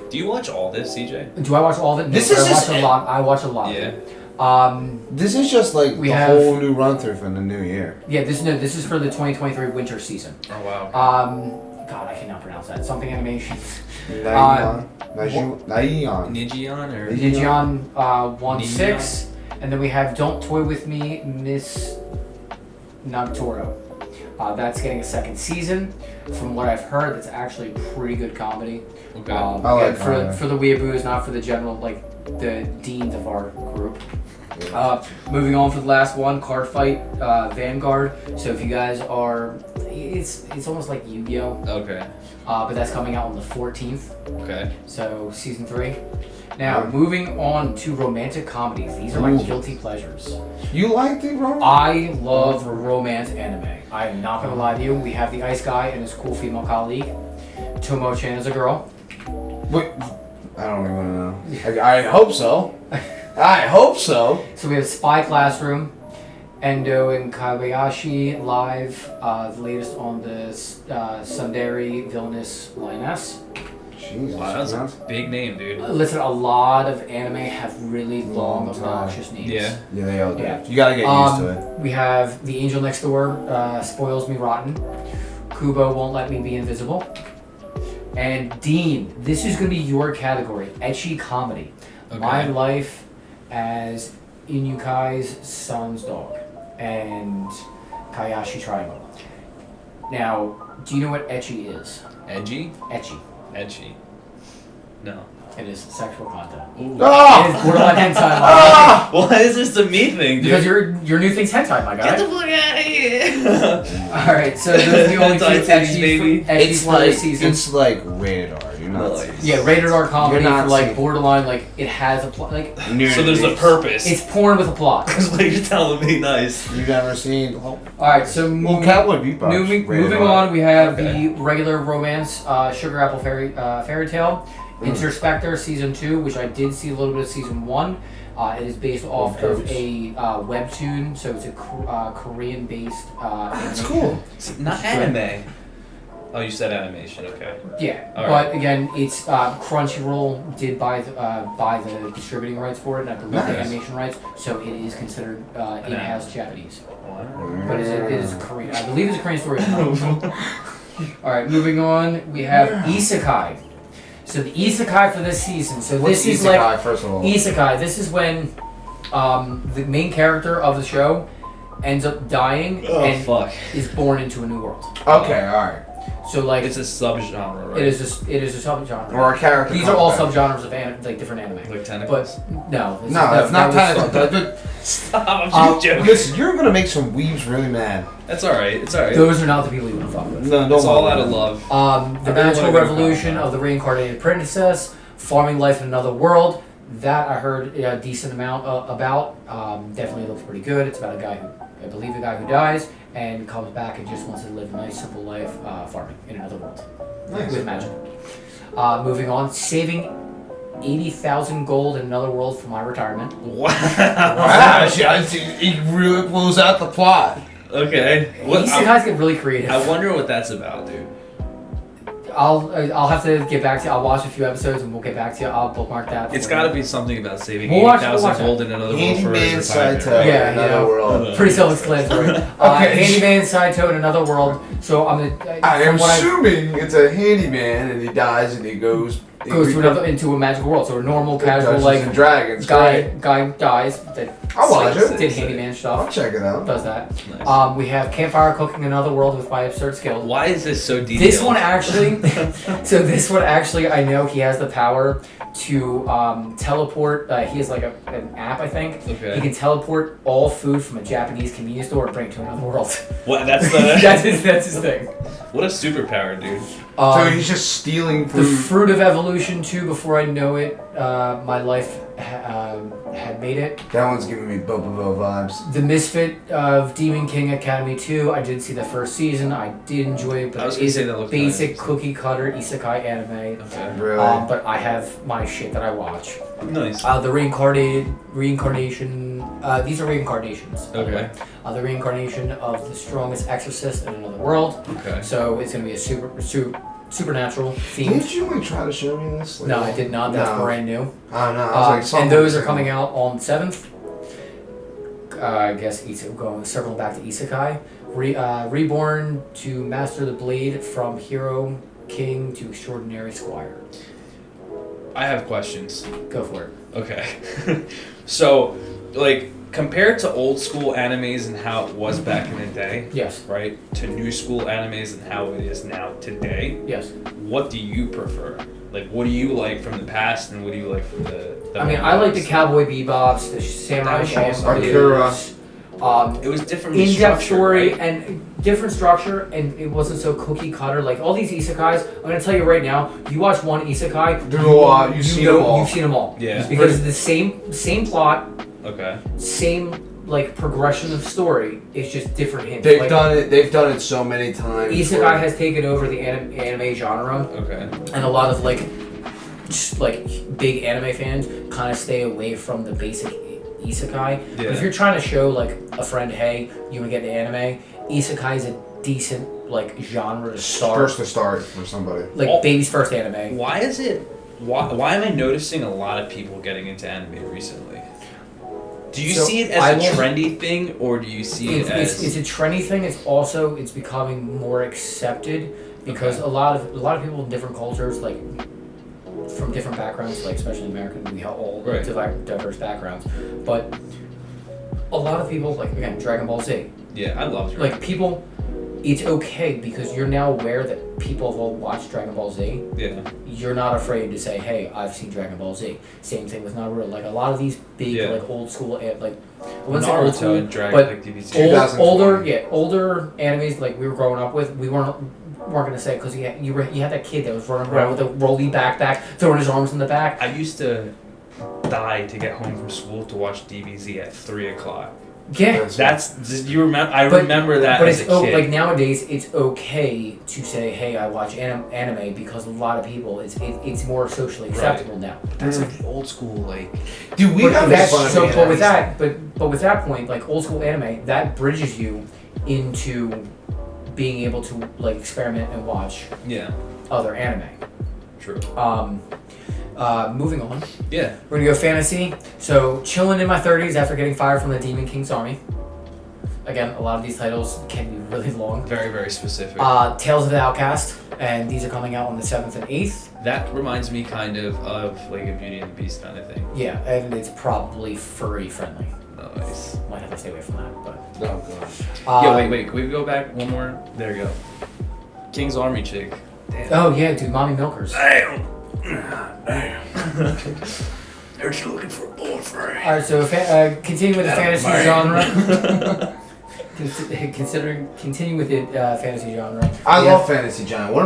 Do you watch all this, CJ? Do I watch all of it? No, This but is I watch just- a lot. I watch a lot. Yeah. Of it. This is just like We the have- whole new run through for the new year. Yeah. This is for the 2023 winter season. Oh wow. God, I cannot pronounce that. Something animation. Naion. Naion. Nijion or Nijion 1-6, Nijion. and then we have Don't Toy With Me, Miss Nagtoro. That's getting a second season. From what I've heard, that's actually a pretty good comedy. Okay. I like for the weeaboos, not for the general, like the deans of our group. Moving on for the last one, Card Fight Vanguard. So if you guys are, it's almost like Yu-Gi-Oh. Okay. But that's coming out on the 14th. Okay. So season 3. Now, moving on to romantic comedies. These are my guilty pleasures. You like the romance? I love romance anime. I am not gonna lie to you. We have the Ice Guy and his cool female colleague. Tomo-chan is a girl. Wait, I don't even know. I hope so. I hope so. So we have Spy Classroom, Endo and Kabayashi Live, the latest on the Sundari Villainous Lioness. Jesus. Wow, that's a big name, dude. Listen, a lot of anime have really long, obnoxious names. Yeah. Yeah, they all do. Yeah. You gotta get used to it. We have The Angel Next Door, Spoils Me Rotten. Kubo Won't Let Me Be Invisible. And Dean, this is going to be your category, ecchi comedy. Okay. My Life as N.Y.A.I's son's dog and Kayashi Triangle. Now, do you know what ecchi is? Edgy? Ecchi. Edgy. No. It is sexual content. Ooh. It is borderline hentai. Why is this a me thing, dude? Because your new thing's hentai, my guy. Get the fuck out of here! Alright, so those are the only two Hentai titties, ecchi baby. ecchi for this season. It's like rated R. You're not. Nice. Yeah, rated R comedy You're not for like seeing- borderline, like it has a plot. Like So there's a purpose. it's porn with a plot. That's what you're telling me. Nice. You've never seen. All right, so Well, Cowboy Bebop. moving on, we have Okay. the regular romance Sugar Apple Fairy Tale, Introspector Season 2, which I did see a little bit of Season 1. It is based off of a webtoon, so it's a Korean-based. That's animation. cool. Not anime. Oh, you said animation. Okay. Yeah, All but again, it's Crunchyroll did buy the distributing rights for it, and I believe the Nice. animation rights, so it is considered in-house Japanese. Wow. But it is Korean. I believe it's a Korean story. All right, moving on. We have Isekai. So the Isekai for this season. So What's this is Isekai, like first of all? Isekai. This is when the main character of the show ends up dying and fuck. is born into a new world. Okay, alright. So like It's a subgenre, right? it is a subgenre. Or a character. These are all comes subgenres of like different anime. Like tentacles. But no, back. No, it's not that tentacles. Stop! I'm just joking. Listen, you're gonna make some weebs really mad. That's all right. It's all right. Those are not the people you want to fuck with. No, don't It's all worry out of about love. The I really Magical wanna go to Revolution Comic-Con. of the Reincarnated Princess, Farming Life in Another World. That I heard a decent amount about. Definitely looks pretty good. It's about a guy who dies and comes back and just wants to live a nice, simple life farming in another world Nice. with magic. Moving on, saving 80,000 gold in another world for my retirement. Wow. Wow, he really blows out the plot. Okay. These guys get really creative. I wonder what that's about, dude. I'll have to get back to you. I'll watch a few episodes and we'll get back to you. I'll bookmark that. It's for got to you. be something about saving We'll watch 80,000 that. gold in another world for Handyman his retirement. Saito. Yeah, Another you know. world. Pretty self-explanatory. Okay. Handyman Saito in another world. So I'm gonna. I am from what assuming it's a handyman and he dies and he goes goes to into a magical world. So a normal, casual, Dungeons like and Dragons. guy Great. dies that I'll watch it. did handyman I'll stuff. check it out. Does that? Nice. We have campfire cooking in another world with my absurd skill. Why is this so detailed? This one actually, so this one actually, I know he has the power to teleport. He has like an app, I think. Okay. He can teleport all food from a Japanese convenience store and bring it to another world. What? That's the. that's his thing. What a superpower, dude. So he's just stealing The food. fruit of evolution too. Before I know it, my life had made it. That one's giving me Bobo vibes. The Misfit of Demon King Academy 2. I did see the first season. I did enjoy it, I but was it gonna is say a that looked basic nice. cookie cutter isekai anime. Okay. Really? But I have my shit that I watch. Nice. The reincarnation. These are reincarnations. by the Okay. way. The reincarnation of the strongest exorcist in another world. Okay. So it's gonna be a supernatural theme. Didn't you like try to show me this? Like, No, I did not. That's No. brand new. I don't know. I was like, And something those are was coming out on the 7th. I guess circling back to Isekai. Reborn to master the blade from hero king to extraordinary squire. I have questions. Go for it. Okay. So, like, compared to old school animes and how it was back in the day, Yes. right, to new school animes and how it is now today, Yes. what do you prefer? Like, what do you like from the past and what do you like from the I mean, I like the Cowboy Bebops, the Samurai That was awesome. Champloo, Akira. It was different in-depth structure, story right? and different structure, and it wasn't so cookie cutter. Like all these isekais, I'm gonna tell you right now. You watch one isekai, You've seen them all. You've seen them all. Yeah. Because it's the same plot, Okay. same like progression of story. It's just different hints. They've like, done it. They've done it so many times. Isekai has taken over the anime genre, Okay. and a lot of like big anime fans kind of stay away from the basic isekai. But if you're trying to show like a friend, hey, you want to get into anime, isekai is a decent like genre to start. First to start for somebody. Like baby's first anime. Why is it? Why am I noticing a lot of people getting into anime recently? Do you see it as a trendy thing, or do you see it as? It's a trendy thing. It's becoming more accepted because a lot of people in different cultures, like from different backgrounds, like especially American, we have all diverse backgrounds, but a lot of people, like again, Dragon Ball Z. Yeah, I love Dragon. Like people, it's okay because you're now aware that people have all watched Dragon Ball Z. Yeah. You're not afraid to say, hey, I've seen Dragon Ball Z. Same thing with Naruto. Like a lot of these big, like old school, like I wouldn't say old school, but older animes like we were growing up with. We weren't gonna say because you had that kid that was running around with a rolly backpack, throwing his arms in the back. I used to die to get home from school to watch DBZ at 3:00. Yeah, that's you remember. I remember that. But as it's a kid. like nowadays, it's okay to say, "Hey, I watch anime," because a lot of people, it's more socially acceptable now. That's like old school, like. Dude, we got that. So, but with that point, like old school anime, that bridges you into being able to like experiment and watch other anime. True. Moving on. Yeah. We're gonna go fantasy. So, chilling in my 30s after getting fired from the Demon King's army. Again, a lot of these titles can be really long. Very, very specific. Tales of the Outcast, and these are coming out on the 7th and 8th. That reminds me kind of like a Beauty and the Beast kind of thing. Yeah, and it's probably furry friendly. Nice. Might have to stay away from that, but. Oh god. Wait. Can we go back one more? There you go. King's Army chick. Damn. Oh yeah, dude, mommy milkers. Damn. They're just looking for a bullet for it. Alright, so continue with the fantasy genre. Continue with the fantasy genre. I love fantasy genre. One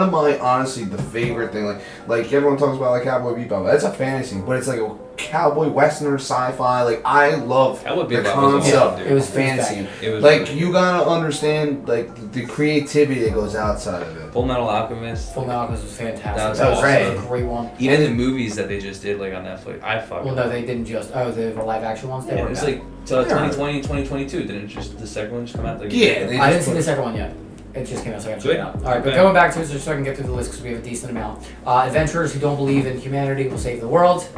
of my honestly the favorite thing. Like everyone talks about like Cowboy Bebop. That's a fantasy, but it's like a cowboy western sci-fi. Like I love the concept. It was fantasy. It was like you gotta understand like the creativity that goes outside of it. Full Metal Alchemist. Full Metal Alchemist was fantastic. That was a great one. Even the movies that they just did like on Netflix, I fucking. Well, no, they didn't just. Oh, the live action ones. They were. It was like 2020, 2022. Didn't just the second one just come out? Like, I didn't see the second one yet. It just came out, so I got to check it out. All right, but going back to it, just so I can get through the list because we have a decent amount. Adventurers who don't believe in humanity will save the world.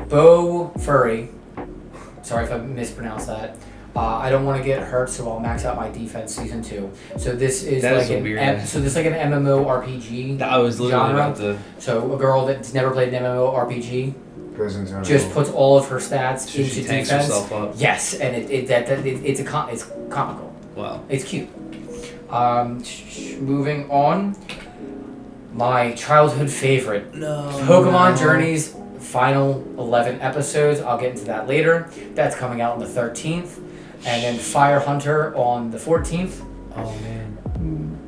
Bo Furry. Sorry if I mispronounced that. I don't want to get hurt, so I'll max out my defense season 2. So this is that like is an an MMORPG. I was literally genre. about to. So a girl that's never played an MMORPG Prison's just puts all of her stats into she tanks defense. herself up. Yes, and it's comical. Wow. It's cute. Moving on, my childhood favorite, Pokemon Journeys, final 11 episodes. I'll get into that later. That's coming out on the 13th, and then Fire Hunter on the 14th. Oh man.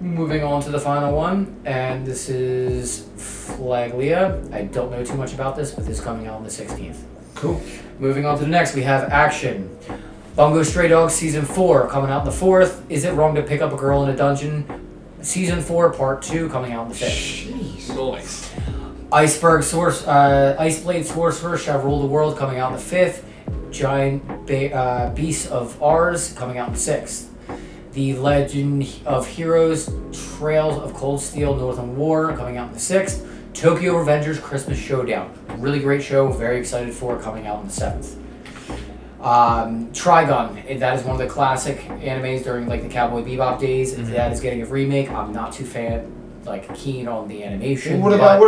Moving on to the final one, and this is Flaglia. I don't know too much about this, but this is coming out on the 16th. Cool. Moving on to the next, we have Action. Bungo Stray Dogs Season 4 coming out on the 4th. Is It Wrong to Pick Up a Girl in a Dungeon? Season 4 Part 2 coming out on the 5th. Jeez. Nice. Iceblade Sorcerer Shall Rule the World coming out on the 5th. Giant Beasts of Ours coming out on the 6th. The Legend of Heroes Trails of Cold Steel Northern War coming out on the 6th. Tokyo Revengers Christmas Showdown. Really great show. Very excited for it, coming out on the 7th. Trigun. That is one of the classic animes during like the Cowboy Bebop days. Mm-hmm. That is getting a remake. I'm not too keen on the animation. What about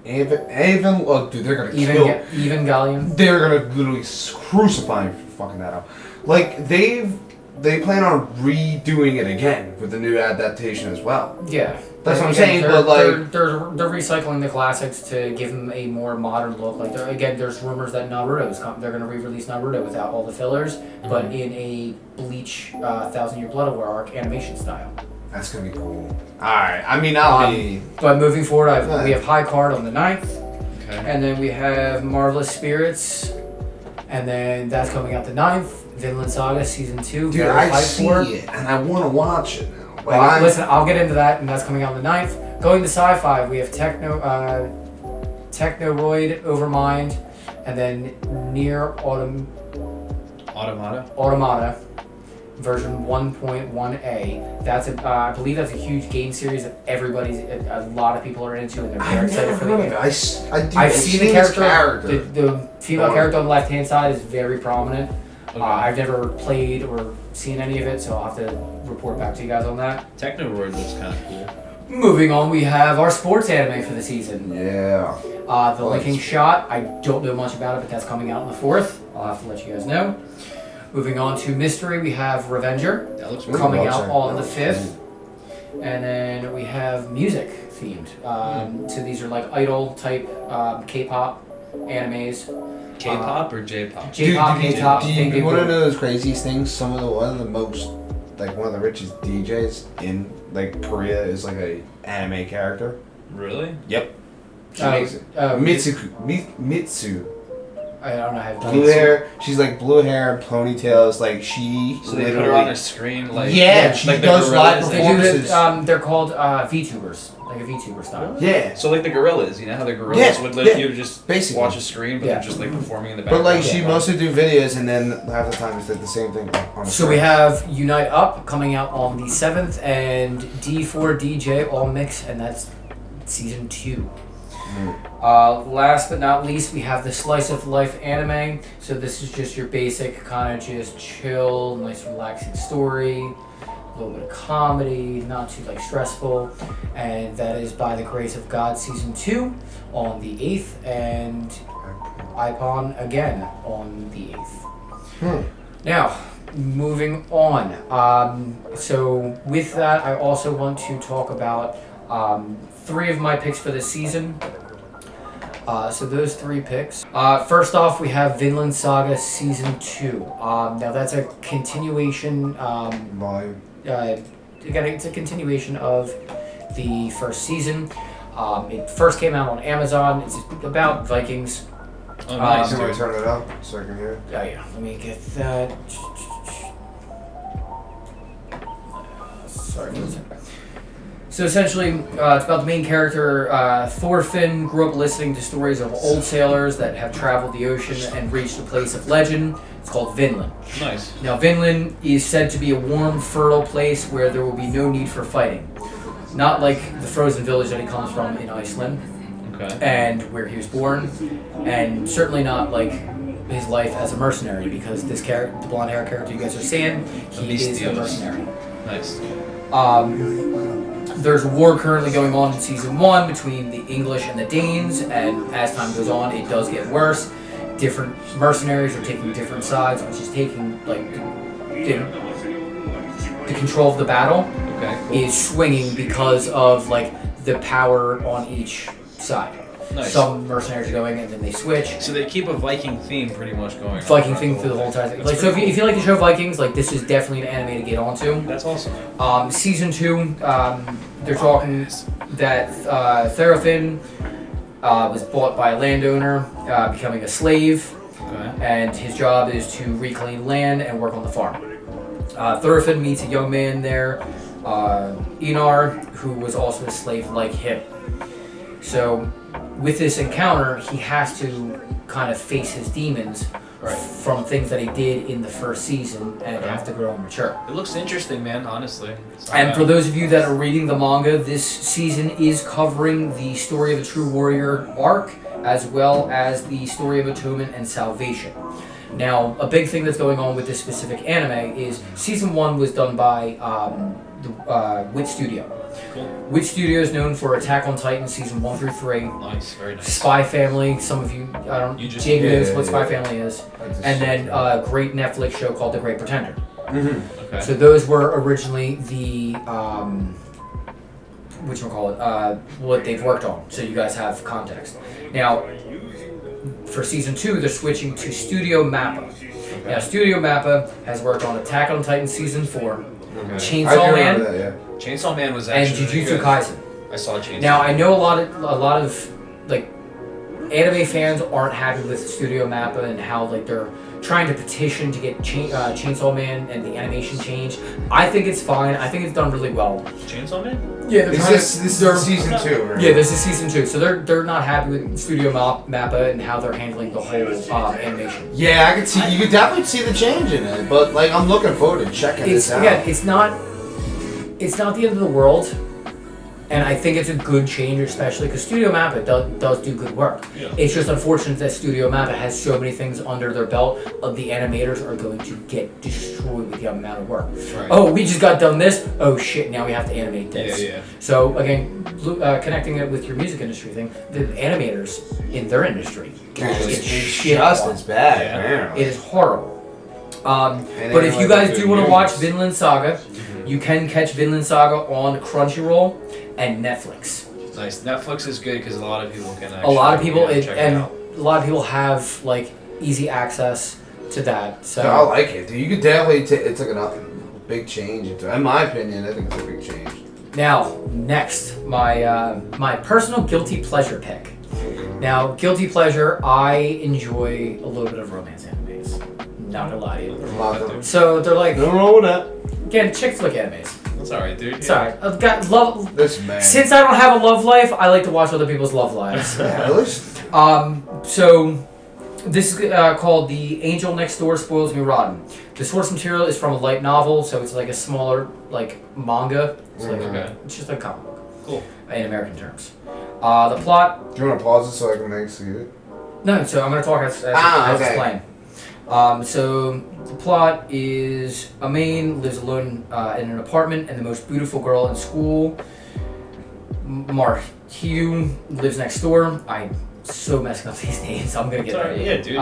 even look, dude, they're gonna kill. Evangelion. They're gonna literally crucify him for fucking that up. Like they plan on redoing it again with the new adaptation as well. Yeah. That's what I'm Again, saying, but like... They're recycling the classics to give them a more modern look. Like, again, there's rumors that Naruto is coming. They're going to re-release Naruto without all the fillers, but in a Bleach 1,000 Year Blood War arc animation style. That's going to be cool. Alright, I mean, I'll be... But moving forward, we have High Card on the 9th, Okay. and then we have Marvelous Spirits, and then that's coming out the 9th. Vinland Saga Season 2. Dude, I see it, and I want to watch it now. Like, listen, I'll get into that, and that's coming out on the 9th. Going to Sci-Fi, we have Technoroid Overmind, and then Near Automata, version 1.1a. That's I believe that's a huge game series that a lot of people are into, and they're very excited for the game. I've seen the character. The female character on the left-hand side is very prominent. Okay. I've never played or seen any of it, so I'll have to report back to you guys on that. Technoroid looks kind of cool. Moving on, we have our sports anime for the season. Yeah. The Linking Shot. I don't know much about it, but that's coming out on the 4th. I'll have to let you guys know. Moving on to mystery, we have Revenger. That looks coming out on the 5th. And then we have music themed. So these are like idol type K-pop animes. K-pop or J-pop? J-pop, K-pop. Do you want to know those craziest things? One of the richest DJs in like Korea is like a anime character. Really? Yep. She makes it. Mitsu. I don't know how to do Blue hair. She's like blue hair and ponytails. Like she. So they put her on a screen like. Yeah, she like does live They performances. they're called VTubers, like a VTuber style. Yeah. So like the gorillas, you know how the gorillas would let you just basically watch a screen, but they're just like performing in the But background. like she mostly do videos, and then half the time it's like the same thing on the So we have Unite Up coming out on the 7th, and D4DJ All Mix, and that's season 2. Last but not least, we have the Slice of Life anime. So this is just your basic kind of just chill, nice relaxing story, a little bit of comedy, not too like stressful, and that is By the Grace of God season 2 on the 8th, and iPon again on the 8th. Now, moving on. So with that, I also want to talk about 3 of my picks for this season. So those 3 picks. First off, we have Vinland Saga Season 2. Now that's a continuation. volume. It's a continuation of the first season. It first came out on Amazon. It's about Vikings. Oh, nice. Can we turn it up so I can hear it? Yeah. Let me get that. Sorry for a second. So essentially, it's about the main character, Thorfinn, grew up listening to stories of old sailors that have traveled the ocean and reached a place of legend. It's called Vinland. Nice. Now, Vinland is said to be a warm, fertile place where there will be no need for fighting. Not like the frozen village that he comes from in Iceland, and where he was born, and certainly not like his life as a mercenary, because this character, the blonde hair character you guys are seeing, he is a mercenary. Nice. There's a war currently going on in season 1 between the English and the Danes, and as time goes on, it does get worse. Different mercenaries are taking different sides, which is taking like the control of the battle is swinging because of like the power on each side. Nice. Some mercenaries are going and then they switch. So they keep a Viking theme pretty much going. Viking theme through the whole entire thing. Like, so if you like the show Vikings, like this is definitely an anime to get onto. That's awesome. Season 2, they're talking that Thorfinn was bought by a landowner, becoming a slave, and his job is to reclaim land and work on the farm. Thorfinn meets a young man there, N.Y.A.I, who was also a slave like him. So with this encounter, he has to kind of face his demons from things that he did in the first season and have to grow and mature. It looks interesting, man, honestly. And for those of you that are reading the manga, this season is covering the Story of a True Warrior arc, as well as the Story of Atonement and Salvation. Now, a big thing that's going on with this specific anime is season 1 was done by Wit Studio. Cool. Wit Studio is known for Attack on Titan season 1 through 3. Nice, very nice. Spy Family, some of you, Jake knows what Spy Family is. And then a great Netflix show called The Great Pretender. Okay. So those were originally the what they've worked on. So you guys have context. Now, for season 2, they're switching to Studio Mappa. Okay. Now, Studio Mappa has worked on Attack on Titan season 4, Chainsaw Man, Chainsaw Man was actually and Jujutsu Kaisen. I saw Chainsaw. Now, I know a lot of like anime fans aren't happy with Studio Mappa and how like they're trying to petition to get Chainsaw Man and the animation changed. I think it's fine. I think it's done really well. Chainsaw Man? Yeah, this is season 2, right? Yeah, this is season 2. So they're not happy with Studio Mappa and how they're handling the whole animation. Yeah, I could see. You could definitely see the change in it. But like, I'm looking forward to checking this out. Again, it's not the end of the world. And I think it's a good change, especially because Studio Mappa does do good work. Yeah. It's just unfortunate that Studio Mappa has so many things under their belt. The animators are going to get destroyed with the amount of work. Right. Oh, we just got done this. Oh shit! Now we have to animate this. Yeah. So again, connecting it with your music industry thing, the animators in their industry it's just as bad. Yeah. It is horrible. But if you guys do want to watch Vinland Saga, you can catch Vinland Saga on Crunchyroll and Netflix. Nice. Netflix is good because a lot of people can actually a lot of people check it out. A lot of people have like easy access to that. So I like it. Dude. You could definitely it's like a big change. In my opinion, I think it's a big change. Now, next, my personal guilty pleasure pick. Now, guilty pleasure, I enjoy a little bit of romance animes. Not gonna lie to you. So they're like nothing wrong with that. Again, chick flick animes. That's alright, dude. It's alright. I've got love. This man. Since I don't have a love life, I like to watch other people's love lives. So this is called The Angel Next Door Spoils Me Rotten. The source material is from a light novel, so it's like a smaller like manga. It's like it's just a comic book. Cool. In American terms. The plot. Do you want to pause it so I can see it? No, so I'm going to talk as explained. So the plot is a man lives alone in an apartment, and the most beautiful girl in school, Hugh, lives next door. I'm so messing up these names. I'm gonna get there. Yeah, dude.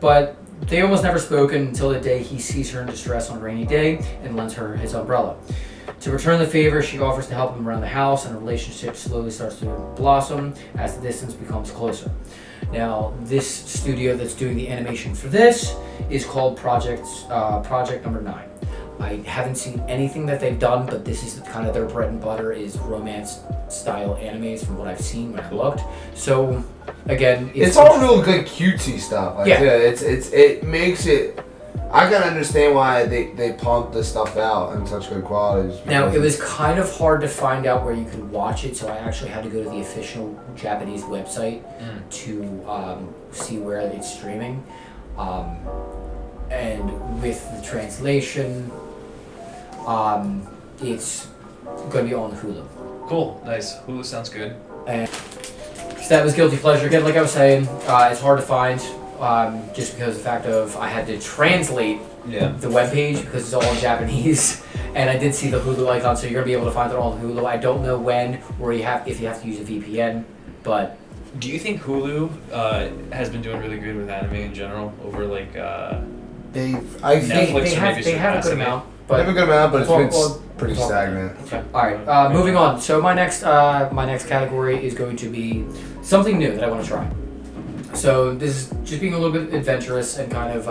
But they almost never spoken until the day he sees her in distress on a rainy day and lends her his umbrella. To return the favor, she offers to help him around the house, and a relationship slowly starts to blossom as the distance becomes closer. Now, this studio that's doing the animation for this is called Project Number 9. I haven't seen anything that they've done, but this is kind of their bread and butter is romance-style animes from what I've seen when I looked. So, again, it's all real good cutesy stuff. Like, it makes it. I can understand why they pump this stuff out in such good quality. Now, it was kind of hard to find out where you could watch it, so I actually had to go to the official Japanese website to see where it's streaming. And with the translation, it's going to be on Hulu. Cool, nice. Hulu sounds good. And so that was guilty pleasure. Again, like I was saying, it's hard to find. Just because of the fact of I had to translate the webpage because it's all in Japanese, and I did see the Hulu icon, so you're gonna be able to find it all on Hulu. I don't know when or if you have to use a VPN, but do you think Hulu has been doing really good with anime in general over like Netflix? They have a good amount, but it's been pretty stagnant. Okay. All right, moving on. So my next category is going to be something new that I want to try. So this is just being a little bit adventurous and kind of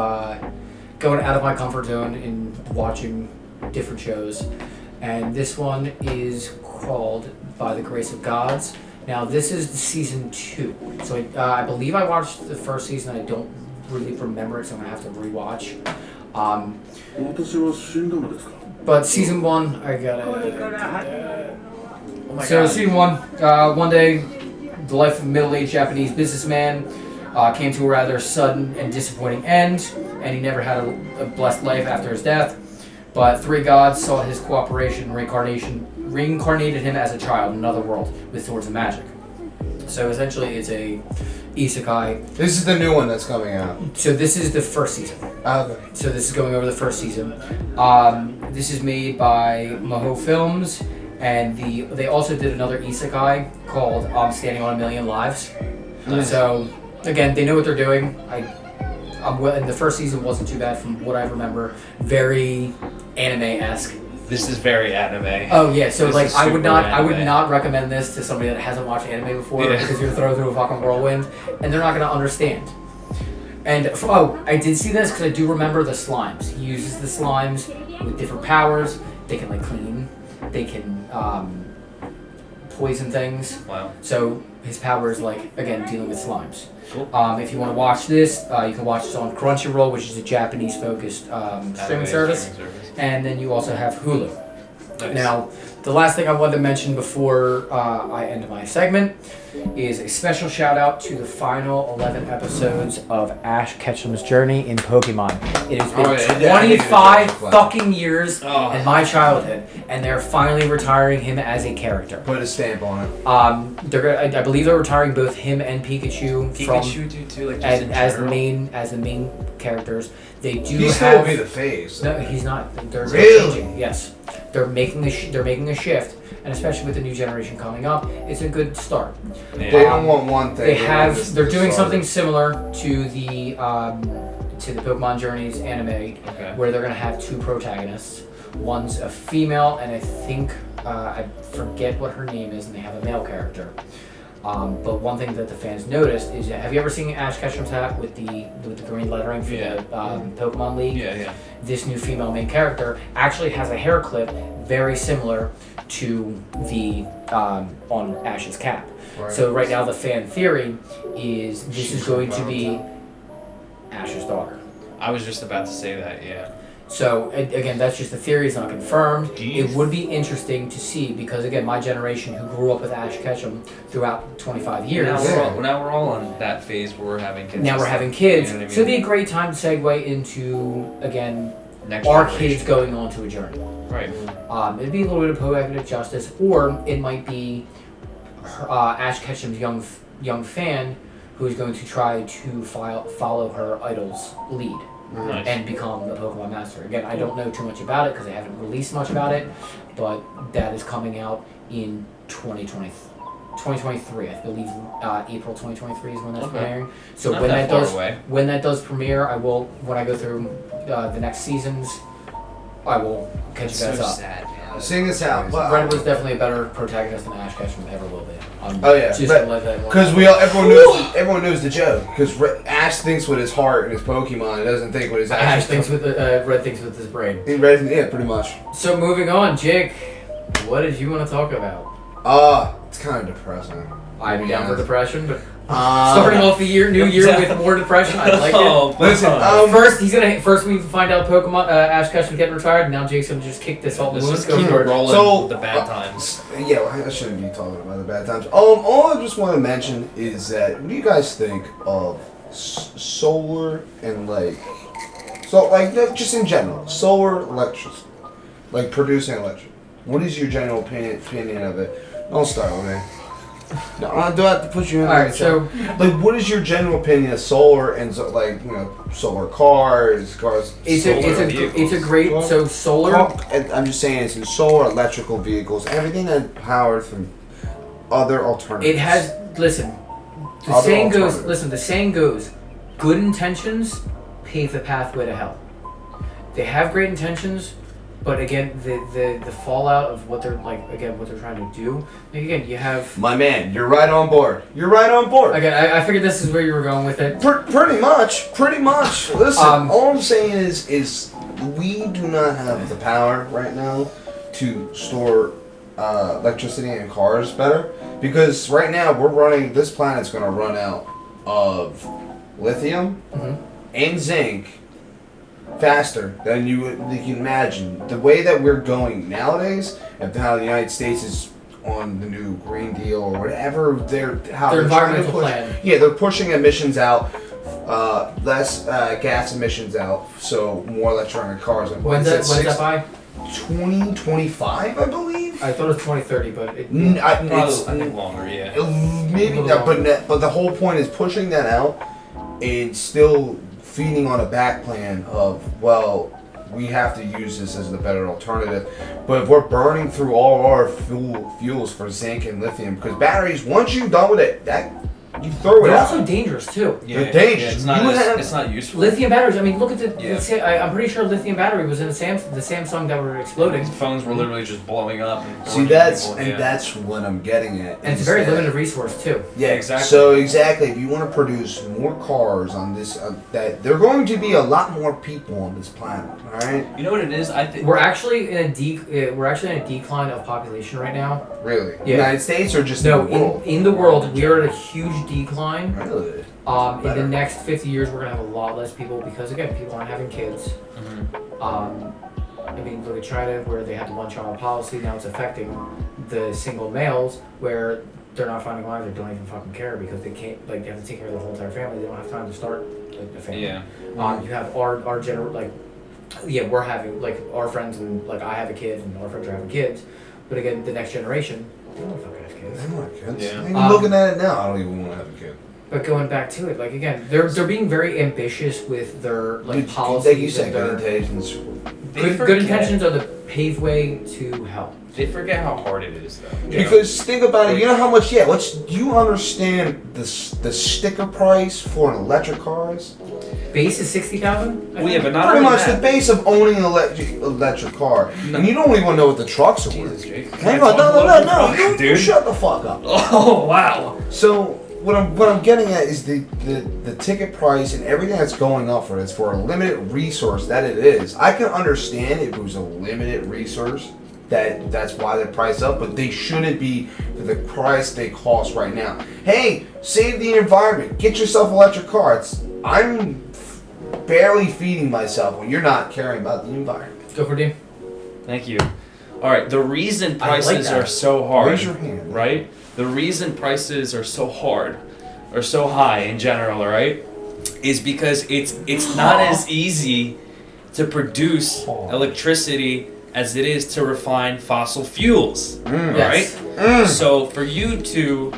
going out of my comfort zone in watching different shows. And this one is called By the Grace of Gods. Now this is season 2. So I believe I watched the first season. I don't really remember it, so I'm going to have to rewatch. But season 1, I got it. So season 1, one day, the life of a middle-aged Japanese businessman came to a rather sudden and disappointing end, and he never had a blessed life after his death. But 3 gods sought his cooperation and reincarnated him as a child in another world with swords and magic. So essentially, it's a isekai. This is the new one that's coming out. So this is the first season. Okay. So this is going over the first season. This is made by Maho Films, and they also did another isekai called Standing on a Million Lives. Nice. So again, they know what they're doing. and the first season wasn't too bad from what I remember. Very anime-esque. This is very anime. Oh yeah, so This like is I would super not recommend this to somebody that hasn't watched anime before Yeah. because you're thrown through a fucking whirlwind and they're not gonna understand. And I did see this because I do remember the slimes. He uses the slimes with different powers. They can like clean. They can poison things. Wow. So his power is like again dealing with slimes. Cool. If you want to watch this, you can watch this on Crunchyroll, which is a Japanese-focused streaming service. And then you also have Hulu. Nice. Now, the last thing I wanted to mention before I end my segment is a special shout out to the final 11 episodes of Ash Ketchum's journey in Pokemon. It has been 25 fucking years in my childhood, and they're finally retiring him as a character. Put a stamp on it. I believe they're retiring both him and Pikachu from do too, like just as the main characters. They do He still will be the face. No, he's not. They're Really? changing. Yes, they're making a shift, and especially with the new generation coming up, it's a good start. Yeah. They don't want one thing. They're doing something similar to the Pokemon Journeys anime, where they're gonna have two protagonists. One's a female, and I think I forget what her name is, and they have a male character. But one thing that the fans noticed is, have you ever seen Ash Ketchum's hat with the green lettering for the Pokemon League? Yeah. This new female main character actually has a hair clip very similar to the on Ash's cap. Right. So right now the fan theory is this is going to be Ash's daughter. I was just about to say that, yeah. So again, that's just the theory; it's not confirmed. It would be interesting to see because again, my generation who grew up with Ash Ketchum throughout 25 years. Now we're all on that phase where we're having kids. Now we're having kids, You know what I mean? so it'd be a great time to segue into again Next our generation. kids going on to a journey. Right. It'd be a little bit of poetic justice, or it might be Ash Ketchum's young fan who's going to try to follow her idol's lead. Nice. And become the Pokemon Master. Again, I don't know too much about it because they haven't released much about it, but that is coming out in 2023. I believe April 2023 is when that's premiering. So Not when that far away. when that does premiere, when I go through the next seasons, I will catch you guys up. Sad, man. Sing this out. Red was definitely a better protagonist than Ash Ketchum ever will be. Oh yeah, because everyone knows the joke. Because Ash thinks with his heart and his Pokemon, he doesn't think with his Ash thinks with Red thinks with his brain. Yeah, pretty much. So moving on, Jake, what did you want to talk about? It's kind of depressing. I'm down for depression, but starting off the new year with more depression, I like it. Listen, First we find out Pokemon Ash Ketchum's getting retired. Now Jake's gonna just kick this all the Let's moon. just keep it rolling. So, the bad times. Yeah, well, I shouldn't be talking about the bad times. All I just want to mention is that what do you guys think of solar and just in general, solar electricity, like producing electricity? What is your general opinion of it? Don't start with me. No, I do have to put you in. Alright, so what is your general opinion of solar and solar cars? It's a great solar. I'm just saying it's in solar, electrical vehicles, everything that's powered from other alternatives. It has the saying goes, good intentions pave the pathway to hell. They have great intentions. But again, the fallout of what they're trying to do. Again, you have my man. You're right on board. Again, I figured this is where you were going with it. Pretty much. Listen, all I'm saying is we do not have the power right now to store electricity in cars better because right now this planet's going to run out of lithium and zinc. Faster than you can imagine. The way that we're going nowadays, and how the United States is on the new Green Deal or whatever, their environmental plan. Yeah, they're pushing emissions out, less gas emissions out, so more electronic cars. When's that by? 2025, I believe. I thought it was 2030, but I think longer. Yeah. Maybe but the whole point is pushing that out and still feeding on a back plan of, we have to use this as the better alternative. But if we're burning through all our fuels for zinc and lithium, because batteries, once you're done with it, You throw it They're out. also dangerous too. Yeah, They're dangerous. it's not. You have- It's not useful. Lithium batteries. I mean, look at the. Yeah. I'm pretty sure lithium battery was in the Samsung that were exploding. Phones were literally just blowing up. And See, burning that's people, and yeah. that's what I'm getting at. And it's a is very that- limited resource too. Yeah, Exactly. So exactly, if you want to produce more cars on this, that there are going to be a lot more people on this planet. All right, You know what it is? I think We're actually in a decline of population right now. really. Yeah. United States or just No, in the world? in the world, we are at a huge decline. Really? In the Better. next 50 years, we're gonna have a lot less people because again, people aren't having kids. I mean, look at China, where they had the one-child policy. Now it's affecting the single males, where they're not finding wives or don't even fucking care because they can't. Like, they have to take care of the whole entire family. They don't have time to start like, a family. Yeah. You have we're having like our friends and like I have a kid and our friends are having kids, but again, the next generation, they don't fucking have kids. I don't want kids. Yeah. I'm looking at it now. I don't even want to have a kid. But going back to it, like again, they're being very ambitious with their like Like policies. you said, and good their intentions. good intentions are the paved way to hell. They forget how hard it is, though. Because think about it, you know how much? Yeah, do you understand the sticker price for an electric car is? Base is 60,000. Well, yeah, but not Pretty only much that. the base of owning an electric car, and you don't even want to know what the trucks are Jesus, worth. Jake. Hang Can I on, talk a little bit no, about- you dude. shut the fuck up. Oh wow. So what I'm getting at is the ticket price and everything that's going up for it is for a limited resource that it is. I can understand if it was a limited resource that's why they're priced up, but they shouldn't be for the price they cost right now. Hey, save the environment. Get yourself an electric car. I'm barely feeding myself when you're not caring about the environment. Go for Dean. Thank you. All right. The reason I like prices that. are so hard, Raise your hand. right? The reason prices are so hard, or so high in general, all right, is because it's not as easy to produce electricity as it is to refine fossil fuels, Yes. right? So for you to,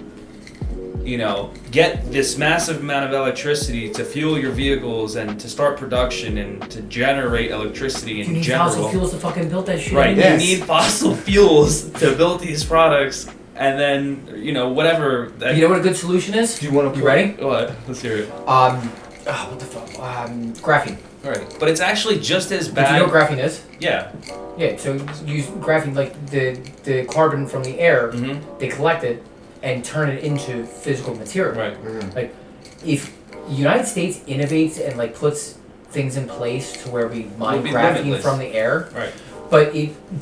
get this massive amount of electricity to fuel your vehicles and to start production and to generate electricity in You need general, fossil fuels to fucking build that shit. right? Yes. You need fossil fuels to build these products, and then whatever. You know what a good solution is? Do you want to You ready? What? Let's hear it. What the fuck? Graphene. All right, but it's actually just as Do bad. you know what graphene is? Yeah. Yeah, so use graphene, like the carbon from the air, Mm-hmm. they collect it and turn it into physical material. Right. Like, if the United States innovates and like puts things in place to where we mine be graphene limitless. from the air, Right. but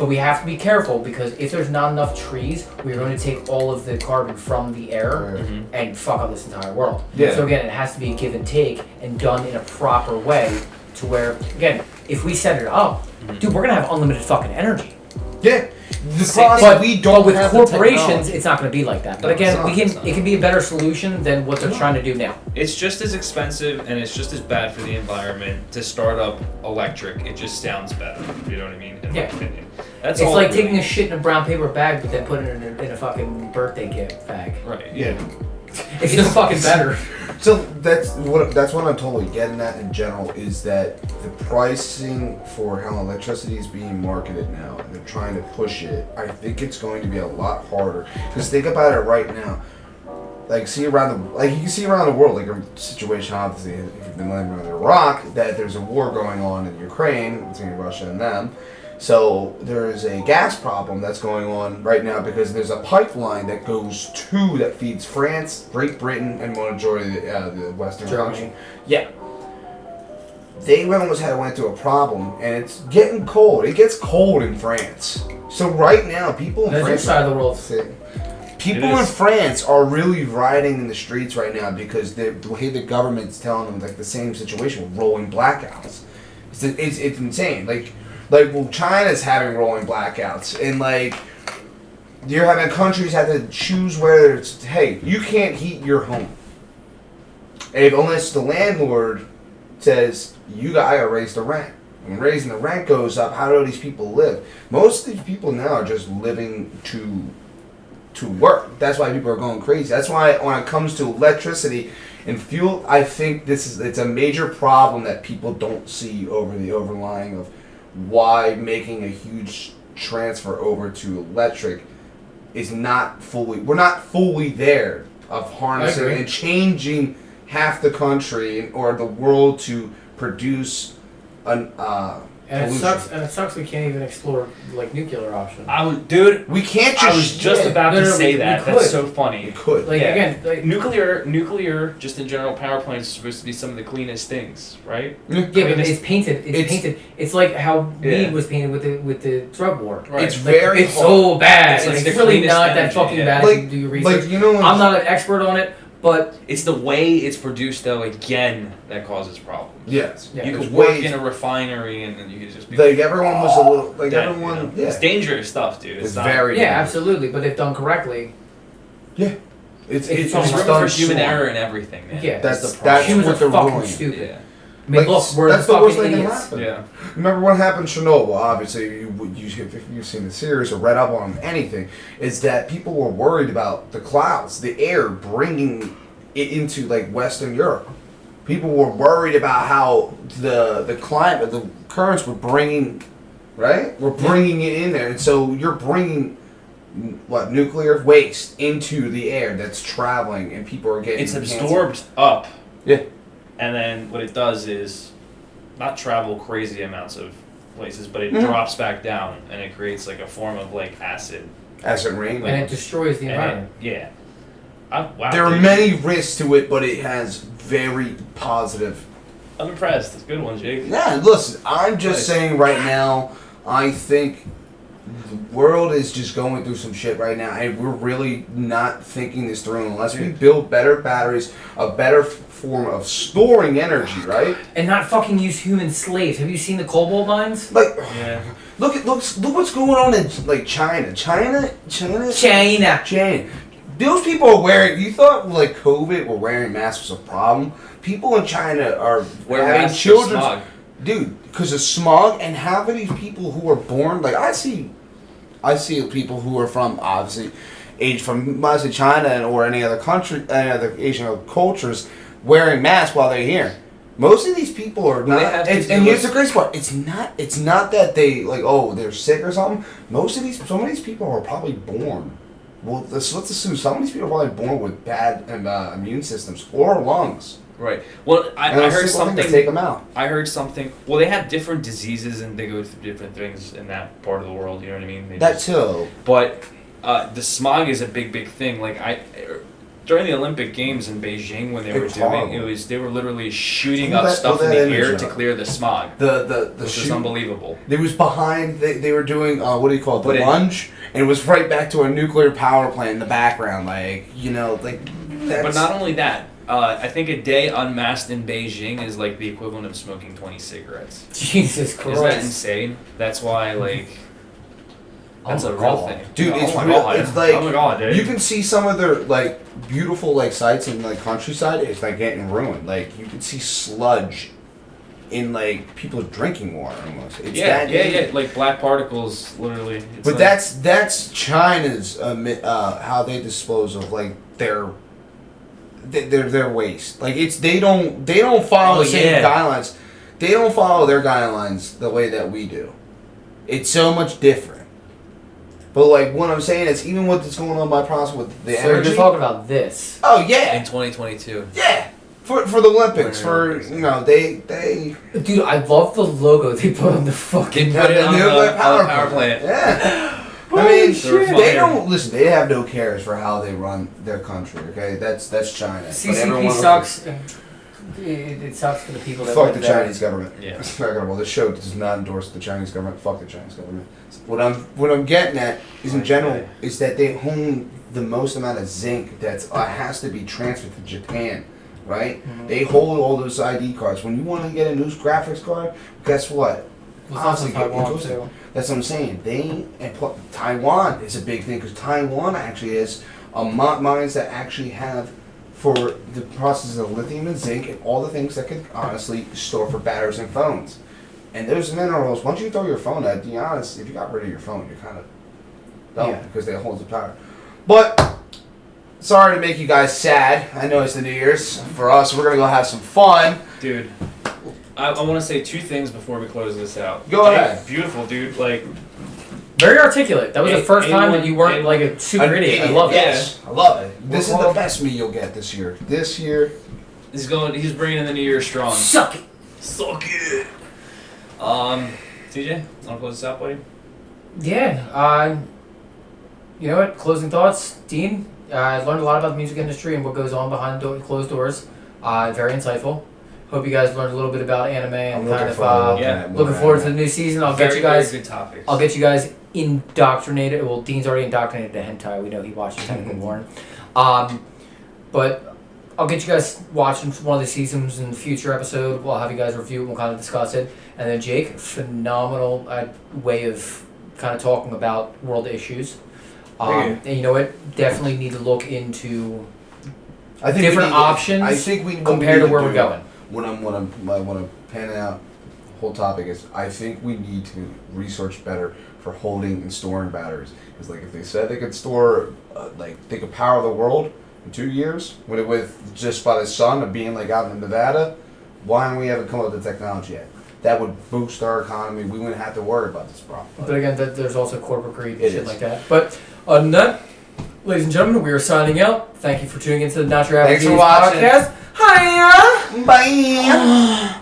we have to be careful because if there's not enough trees, we're going to take all of the carbon from the air Mm-hmm. and fuck up this entire world. Yeah. So again, it has to be a give and take and done in a proper way to where, again, if we set it up, dude, we're gonna have unlimited fucking energy. Yeah. The Same problem But, we don't but with have corporations, the technology. it's not gonna be like that. But No, again, it's not. it can be a better solution than what they're trying to do now. It's just as expensive and it's just as bad for the environment to start up electric. It just sounds better. You know what I mean? In Yeah. my opinion. That's It's all. like it really taking a is. shit in a brown paper bag, but then putting it in a fucking birthday gift bag. Right. Yeah. It's just fucking better. So that's what I'm totally getting at in general is that the pricing for how electricity is being marketed now, and they're trying to push it. I think it's going to be a lot harder because think about it right now. Like you can see around the world, like a situation obviously if you've been living in Iraq, that there's a war going on in Ukraine between Russia and them. So there's a gas problem that's going on right now because there's a pipeline that feeds France, Great Britain, and majority of the Western Germany. country. Yeah. They almost went through a problem, and it's getting cold. It gets cold in France. So right now, people in That's your France. side of the world. People It in is. France are really rioting in the streets right now because the way the government's telling them like the same situation with rolling blackouts. It's insane. Like well, China's having rolling blackouts, and like you're having countries have to choose whether it's hey, you can't heat your home, unless the landlord says you gotta raise the rent. When raising the rent goes up, how do these people live? Most of these people now are just living to work. That's why people are going crazy. That's why when it comes to electricity and fuel, I think it's a major problem that people don't see over the overlying of why making a huge transfer over to electric is not fully. We're not fully there of harnessing and changing half the country or the world to produce an pollution. It sucks we can't even explore like nuclear options. We can't just. I was just about to say that. That's so funny. We could. Like again, like, nuclear, just in general, power plants are supposed to be some of the cleanest things, right? Yeah, but it's painted. It's painted. It's like how weed was painted with the drug war. Right. It's very. It's so bad. It's like it's really not that fucking bad if you do your research. I'm not an expert on it, but it's the way it's produced, though. Again, that causes problems. Yes. Yeah. You could work in a refinery and then you could just be like everyone was a little like that, everyone. You know? Yeah. It's dangerous stuff, dude. It's very. Yeah, absolutely. But if done correctly. Yeah. It's room for human error and everything, man. Yeah. That's the problem. Humans what are they're fucking ruining. stupid. Yeah. I mean, look, we're that's the fucking worst thing that idiots. happened. Yeah. Remember what happened in Chernobyl? Obviously, if you've seen the series or read up on anything, is that people were worried about the clouds, the air bringing it into like Western Europe. People were worried about how the climate, the currents were bringing, right? We're bringing it in there, and so you're bringing nuclear waste into the air that's traveling, and people are getting. It's absorbed up. Yeah. And then what it does is not travel crazy amounts of places, but it drops back down and it creates like a form of like acid. Acid rain. And it destroys the environment. Wow. There are many risks to it, but it has very positive. I'm impressed. That's a good one, Jake. Yeah, listen, I'm just saying right now, I think the world is just going through some shit right now, and we're really not thinking this through unless we build better batteries, a better form of storing energy, right? And not fucking use human slaves. Have you seen the cobalt mines? Like, Yeah. look what's going on in like China. China. Those people are wearing. You thought like COVID were wearing masks was a problem? People in China are wearing children's. Dude, because of smog, and half of these people who are born, like I see people who are from obviously China or any other country, any other Asian cultures, wearing masks while they're here. Most of these people are not. And here's the crazy part: it's not that they like they're sick or something. Some of these people are probably born. Well, let's assume some of these people are probably born with bad immune systems or lungs. Right. Well, I heard something. To take them out. I heard something. Well, they have different diseases and they go through different things in that part of the world. You know what I mean? Too. But the smog is a big thing. Like during the Olympic Games in Beijing, when they were literally shooting up stuff in the air to clear the smog. Which was unbelievable. It was behind. They were doing what do you call it? The lunge, and it was right back to a nuclear power plant in the background. But not only that. I think a day unmasked in Beijing is like the equivalent of smoking 20 cigarettes. Jesus Christ. Isn't that insane? That's why, that's a real thing. Dude, it's real. It's like, dude. You can see some of their, beautiful, sites in, countryside. It's, getting ruined. You can see sludge in, people's drinking water, almost. It's yeah. Like, black particles, literally. But that's China's, how they dispose of, their waste. They don't follow the same guidelines. They don't follow their guidelines the way that we do. It's so much different. But what I'm saying is, even with what's going on by process with the energy. You're talking about this. Oh yeah. In 2022. Yeah. For the Olympics, they. Dude, I love the logo they put on the fucking. They put it on the power plant. Yeah. I mean, they don't listen. They have no cares for how they run their country. Okay, that's China. CCP sucks. It sucks for the people that fuck the Chinese government. Yeah. Well, this show does not endorse the Chinese government. Fuck the Chinese government. What I'm getting at is in general is that they own the most amount of zinc that has to be transferred to Japan. Right? Mm-hmm. They hold all those ID cards. When you want to get a new graphics card, guess what? Taiwan too. That's what I'm saying. Taiwan is a big thing because Taiwan actually is mines that actually have for the process of lithium and zinc and all the things that could honestly store for batteries and phones. And those minerals, once you throw your phone out, to be honest, if you got rid of your phone, you're kind of dumb because they hold the power. But sorry to make you guys sad. I know it's the New Year's. For us, we're gonna go have some fun, dude. I want to say two things before we close this out. Go ahead. Beautiful, dude. Very articulate. That was the first time that you weren't and- like a super idiot. I love it. Yes, I love it. This is the best me you'll get this year. This year. He's bringing in the new year strong. Suck it. Suck it. TJ, wanna close this out, buddy? Yeah. You know what? Closing thoughts, Dean. I learned a lot about the music industry and what goes on behind closed doors. Very insightful. Hope you guys learned a little bit about anime and kind of looking forward to the new season. I'll get you guys. Very good topics. I'll get you guys indoctrinated. Well, Dean's already indoctrinated to hentai. We know he watches Tentacle Born. But I'll get you guys watching one of the seasons in the future episode. We'll have you guys review it. We'll kind of discuss it. And then Jake, phenomenal way of kind of talking about world issues. And you know what? Definitely need to look into different options. I think we compared to where we're going. When I'm panning out the whole topic is I think we need to research better for holding and storing batteries. Because like if they said they could store, they could power the world in 2 years with just by the sun of being like out in Nevada, why haven't we ever come up with the technology yet? That would boost our economy. We wouldn't have to worry about this problem. But again, there's also corporate greed and shit like that. But other than that, ladies and gentlemen, we are signing out. Thank you for tuning into the Not Your Average Thanks for watching. podcast. Hiya! Bye!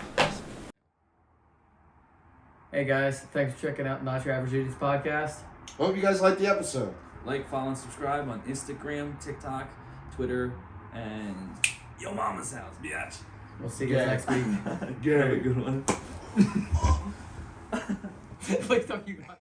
Hey guys, thanks for checking out Not Your Average Idiots podcast. Hope you guys liked the episode. Like, follow, and subscribe on Instagram, TikTok, Twitter, and Yo Mama's House, bitch. We'll see you guys next week. Have a good one. Please don't you guys.